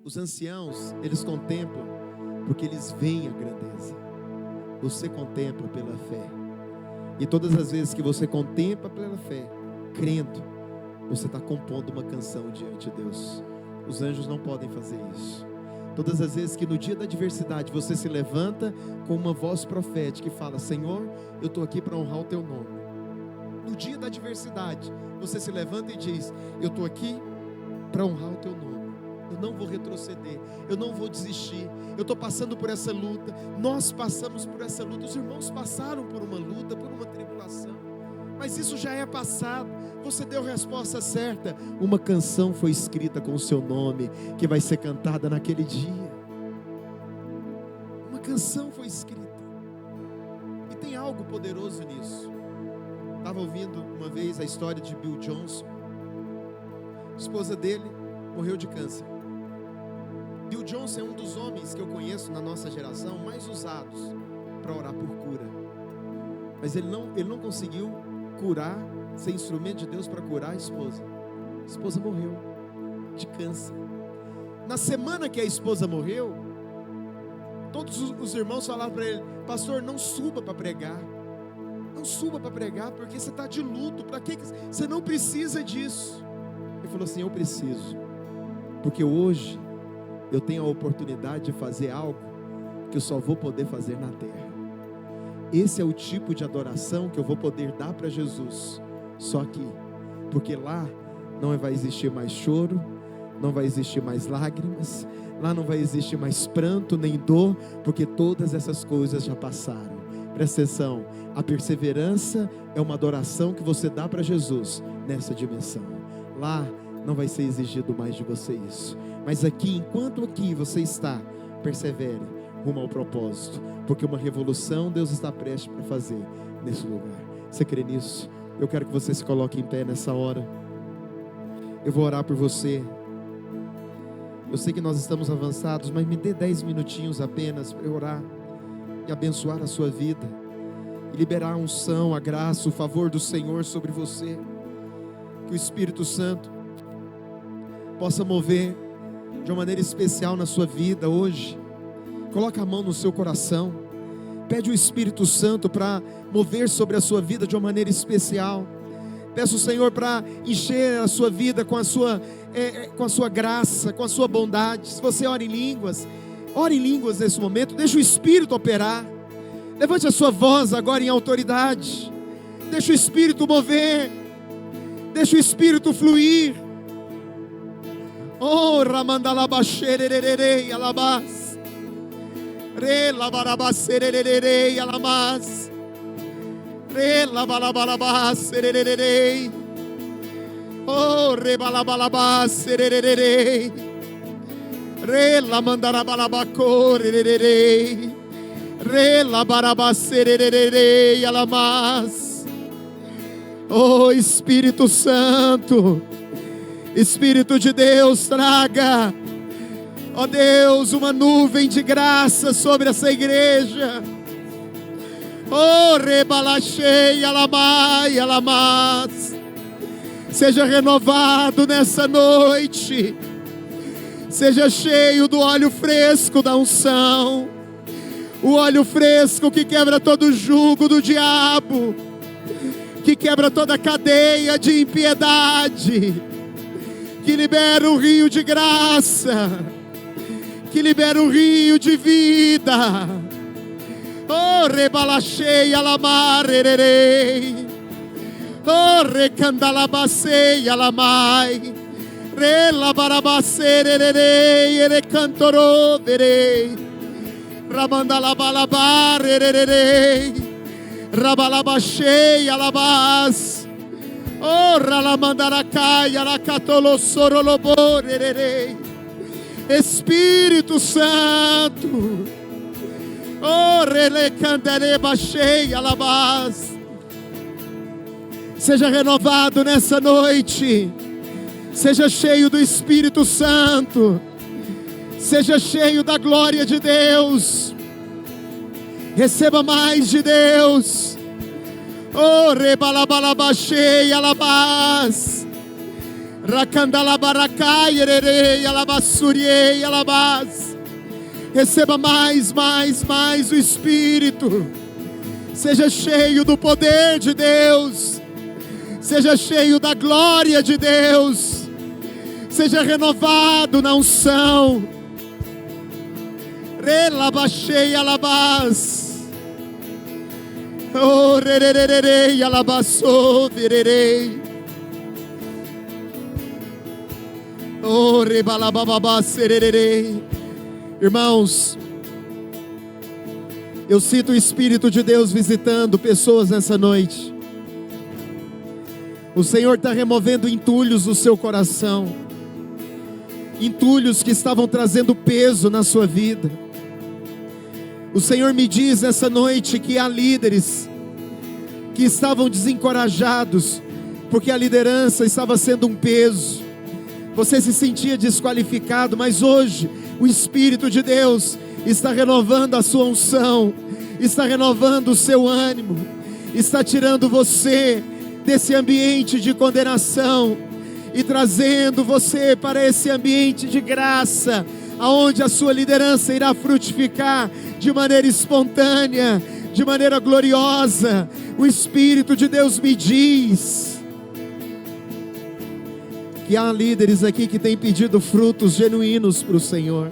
Os anciãos, eles contemplam porque eles veem a grandeza. Você contempla pela fé. E todas as vezes que você contempla pela fé, crendo, você está compondo uma canção diante de Deus. Os anjos não podem fazer isso. Todas as vezes que no dia da adversidade você se levanta com uma voz profética e fala: Senhor, eu estou aqui para honrar o teu nome. No dia da adversidade, você se levanta e diz: eu estou aqui para honrar o teu nome. Eu não vou retroceder, eu não vou desistir. Eu estou passando por essa luta, nós passamos por essa luta, os irmãos passaram por uma luta, por uma tribulação, mas isso já é passado. Você deu a resposta certa. Uma canção foi escrita com o seu nome, que vai ser cantada naquele dia. Uma canção foi escrita, e tem algo poderoso nisso. Estava ouvindo uma vez a história de Bill Johnson. A esposa dele morreu de câncer. Bill Johnson é um dos homens que eu conheço na nossa geração mais usados para orar por cura. Mas ele não conseguiu curar, ser instrumento de Deus para curar a esposa. A esposa morreu de câncer. Na semana que a esposa morreu, todos os irmãos falaram para ele: pastor, não suba para pregar. Não suba para pregar, porque você está de luto. Para que você não precisa disso? Ele falou assim: eu preciso, porque hoje eu tenho a oportunidade de fazer algo que eu só vou poder fazer na terra. Esse é o tipo de adoração que eu vou poder dar para Jesus só aqui, porque lá não vai existir mais choro, não vai existir mais lágrimas, lá não vai existir mais pranto nem dor, porque todas essas coisas já passaram. Presta atenção, a perseverança é uma adoração que você dá para Jesus nessa dimensão. Lá não vai ser exigido mais de você isso, mas aqui, enquanto aqui você está, persevere rumo ao propósito, porque uma revolução Deus está prestes para fazer nesse lugar. Você crê nisso? Eu quero que você se coloque em pé nessa hora. Eu vou orar por você. Eu sei que nós estamos avançados, mas me dê 10 minutinhos apenas para eu orar e abençoar a sua vida, e liberar a unção, a graça, o favor do Senhor sobre você. Que o Espírito Santo possa mover de uma maneira especial na sua vida hoje. Coloca a mão no seu coração, pede o Espírito Santo para mover sobre a sua vida de uma maneira especial. Peça o Senhor para encher a sua vida com a sua graça, com a sua bondade. Se você ora em línguas nesse momento, deixa o Espírito operar. Levante a sua voz agora em autoridade, deixa o Espírito mover, deixa o Espírito fluir. Oh, ramandalabaxerererei alabás, relabarabacerererei alabás, relabalabalabás, oh, rebalabalabacerererei, relamandarabalabacor, relabarabacerererei alamás. Oh, Espírito Santo, Espírito de Deus, traga, ó Deus, uma nuvem de graça sobre essa igreja. Oh, rebalachei alamai alamás. Seja renovado nessa noite, seja cheio do óleo fresco da unção, o óleo fresco que quebra todo o jugo do diabo, que quebra toda a cadeia de impiedade, que libera um rio de graça, que libera um rio de vida. Oh, rebalachei alamar ererei, oh, recandalabacei alamai, relabarabacer ererei, erecantorô verei, ramandalabalabar ererei, rabalabachei alabás. Oh, ralamandaracai, aracatolossoroloborerei. Espírito Santo. Oh, relecandareba cheia, alabás. Seja renovado nessa noite. Seja cheio do Espírito Santo. Seja cheio da glória de Deus. Receba mais de Deus. Oh, rebalabalabaxei, alabás. Racandalabaracai, ererei, alabassuriei, alabás. Receba mais o Espírito. Seja cheio do poder de Deus. Seja cheio da glória de Deus. Seja renovado na unção. Relabaxei, alabás. Oh, rerererei, alabassou, vererei. Oh, rebalabababá, serererei. Irmãos, eu sinto o Espírito de Deus visitando pessoas nessa noite. O Senhor está removendo entulhos do seu coração. Entulhos que estavam trazendo peso na sua vida. O Senhor me diz nessa noite que há líderes que estavam desencorajados, porque a liderança estava sendo um peso. Você se sentia desqualificado, mas hoje o Espírito de Deus está renovando a sua unção, está renovando o seu ânimo, está tirando você desse ambiente de condenação e trazendo você para esse ambiente de graça, aonde a sua liderança irá frutificar de maneira espontânea, de maneira gloriosa. O Espírito de Deus me diz que há líderes aqui que têm pedido frutos genuínos para o Senhor.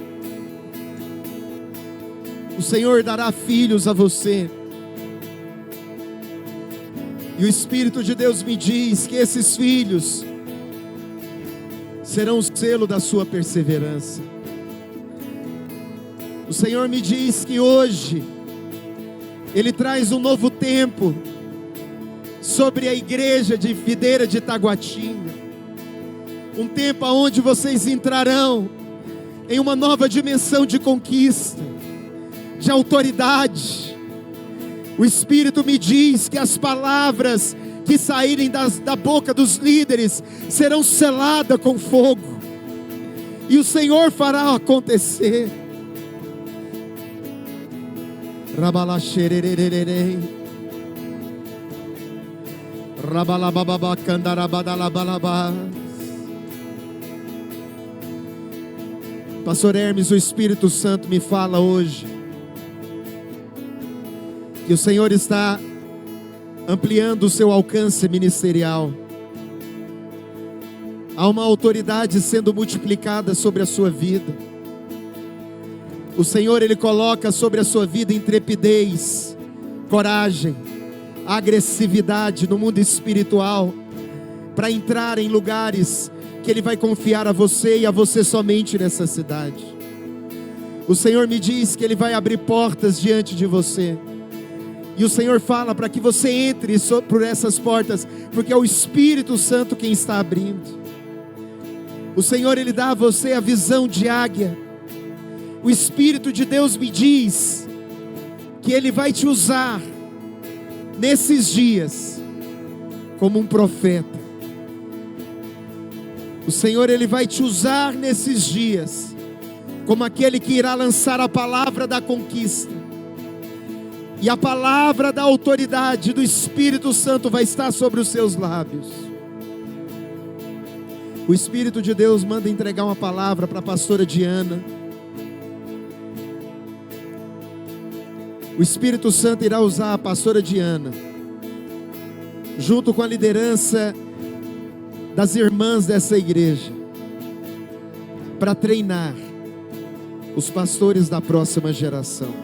O Senhor dará filhos a você. E o Espírito de Deus me diz que esses filhos serão o selo da sua perseverança. O Senhor me diz que hoje Ele traz um novo tempo sobre a igreja de Videira de Taguatinga. Um tempo onde vocês entrarão em uma nova dimensão de conquista, de autoridade. O Espírito me diz que as palavras que saírem da boca dos líderes serão seladas com fogo, e o Senhor fará acontecer. Rabalaxererererei, rabalababacandarabalabalabalabás. Pastor Hermes, o Espírito Santo me fala hoje que o Senhor está ampliando o seu alcance ministerial. Há uma autoridade sendo multiplicada sobre a sua vida. O Senhor, Ele coloca sobre a sua vida intrepidez, coragem, agressividade no mundo espiritual, para entrar em lugares que Ele vai confiar a você e a você somente nessa cidade. O Senhor me diz que Ele vai abrir portas diante de você. E o Senhor fala para que você entre por essas portas, porque é o Espírito Santo quem está abrindo. O Senhor, Ele dá a você a visão de águia. O Espírito de Deus me diz que Ele vai te usar nesses dias como um profeta. O Senhor, Ele vai te usar nesses dias como aquele que irá lançar a palavra da conquista. E a palavra da autoridade do Espírito Santo vai estar sobre os seus lábios. O Espírito de Deus manda entregar uma palavra para a pastora Diana. O Espírito Santo irá usar a pastora Diana, junto com a liderança das irmãs dessa igreja, para treinar os pastores da próxima geração.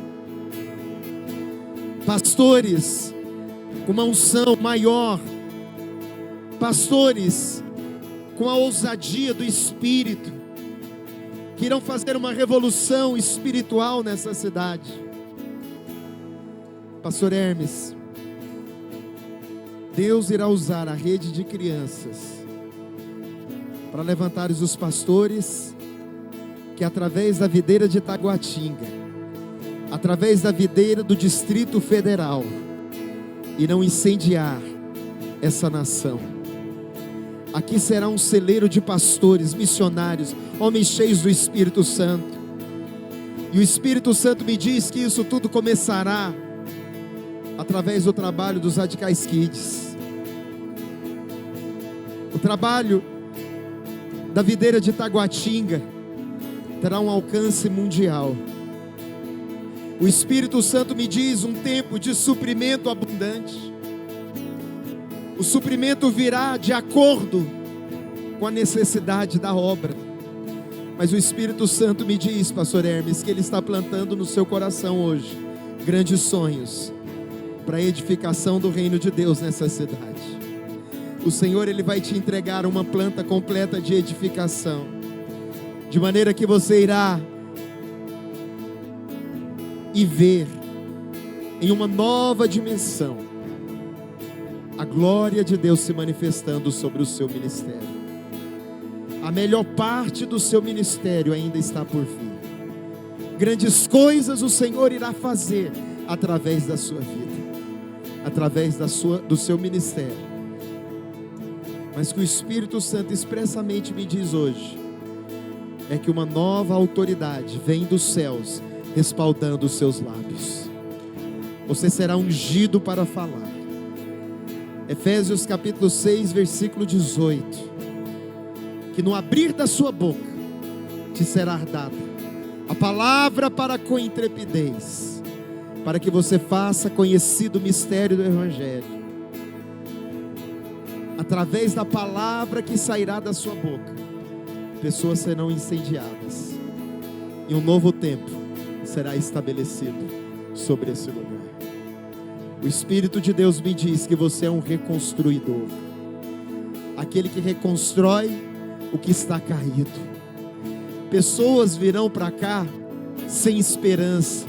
Pastores com uma unção maior, pastores com a ousadia do Espírito, que irão fazer uma revolução espiritual nessa cidade. Pastor Hermes, Deus irá usar a rede de crianças para levantar os pastores que, através da videira de Taguatinga, através da videira do Distrito Federal, irão incendiar essa nação. Aqui será um celeiro de pastores, missionários, homens cheios do Espírito Santo. E o Espírito Santo me diz que isso tudo começará através do trabalho dos Radicais Kids. O trabalho da videira de Taguatinga terá um alcance mundial. O Espírito Santo me diz um tempo de suprimento abundante. O suprimento virá de acordo com a necessidade da obra. Mas o Espírito Santo me diz, pastor Hermes, que Ele está plantando no seu coração hoje grandes sonhos para a edificação do reino de Deus nessa cidade. O Senhor, Ele vai te entregar uma planta completa de edificação, de maneira que você irá e ver em uma nova dimensão a glória de Deus se manifestando sobre o seu ministério. A melhor parte do seu ministério ainda está por vir. Grandes coisas o Senhor irá fazer através da sua vida, através do seu ministério. Mas que o Espírito Santo expressamente me diz hoje é que uma nova autoridade vem dos céus respaldando os seus lábios. Você será ungido para falar. Efésios capítulo 6, versículo 18. Que no abrir da sua boca te será dada a palavra para com intrepidez, para que você faça conhecido o mistério do Evangelho. Através da palavra que sairá da sua boca, pessoas serão incendiadas e um novo tempo será estabelecido sobre esse lugar. O Espírito de Deus me diz que você é um reconstruidor, aquele que reconstrói o que está caído. Pessoas virão para cá sem esperança,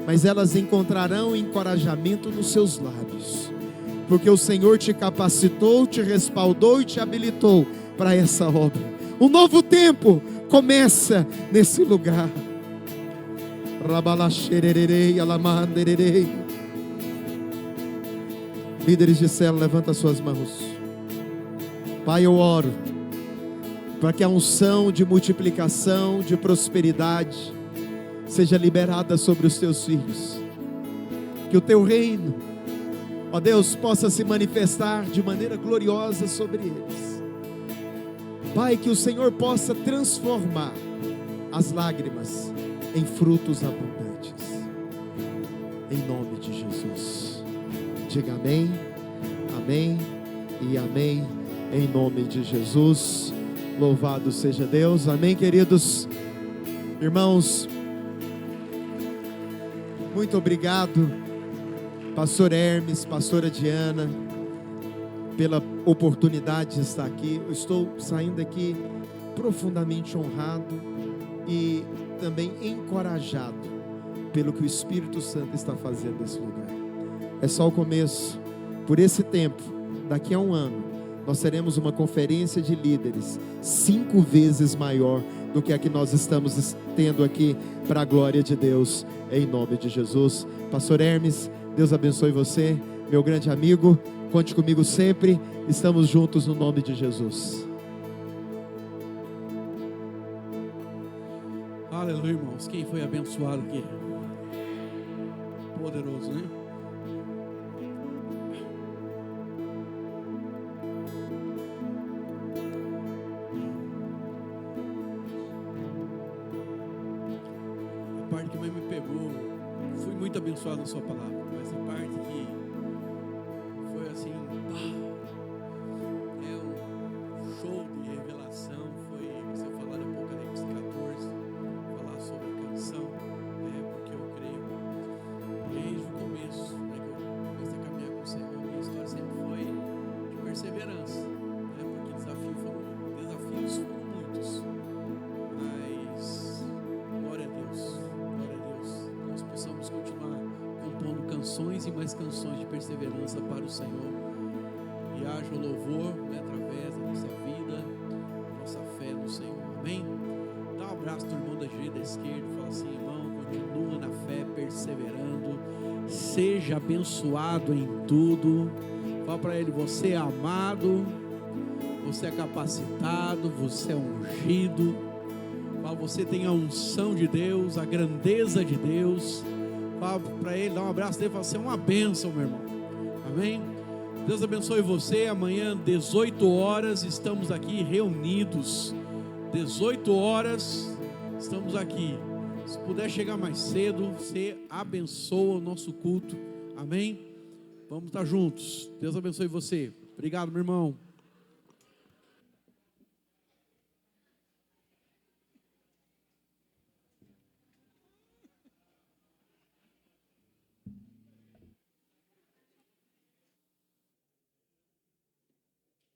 mas elas encontrarão encorajamento nos seus lábios, porque o Senhor te capacitou, te respaldou e te habilitou para essa obra. Um novo tempo começa nesse lugar. Líderes de célula, levanta suas mãos. Pai, eu oro para que a unção de multiplicação, de prosperidade seja liberada sobre os teus filhos. Que o teu reino, ó Deus, possa se manifestar de maneira gloriosa sobre eles. Pai, que o Senhor possa transformar as lágrimas em frutos abundantes. Em nome de Jesus. Diga amém, amém e amém. Em nome de Jesus. Louvado seja Deus. Amém, queridos irmãos. Muito obrigado, pastor Hermes, pastora Diana, pela oportunidade de estar aqui. Eu estou saindo aqui profundamente honrado e também encorajado pelo que o Espírito Santo está fazendo nesse lugar. É só o começo. Por esse tempo, daqui a um ano, nós teremos uma conferência de líderes 5 vezes maior do que a que nós estamos tendo aqui, para a glória de Deus, em nome de Jesus. Pastor Hermes, Deus abençoe você, meu grande amigo, conte comigo sempre, estamos juntos no nome de Jesus. Aleluia, irmãos. Quem foi abençoado aqui? Poderoso, né? A parte que mais me pegou, fui muito abençoado na sua palavra, mas a parte que foi assim, é um show de revelação, foi você falar de Apocalipse 14, falar sobre a canção, porque eu creio, desde o começo, que eu comecei a caminhar com o Senhor, a minha história sempre foi de perseverança, porque desafios foram muitos, mas glória a Deus, nós possamos continuar compondo canções e mais canções de perseverança para o Senhor, haja o louvor, né, através da nossa vida, da nossa fé no Senhor. Amém? Dá um abraço do irmão da direita, da esquerda, e fala assim: irmão, continua na fé, perseverando, seja abençoado em tudo. Fala para ele: você é amado, você é capacitado, você é ungido. Fala: você tem a unção de Deus, a grandeza de Deus. Fala para ele, dá um abraço dele e fala: você é uma bênção, meu irmão. Amém? Deus abençoe você. Amanhã, 18 horas, estamos aqui reunidos. 18 horas, estamos aqui. Se puder chegar mais cedo, você abençoa o nosso culto. Amém? Vamos estar juntos. Deus abençoe você. Obrigado, meu irmão.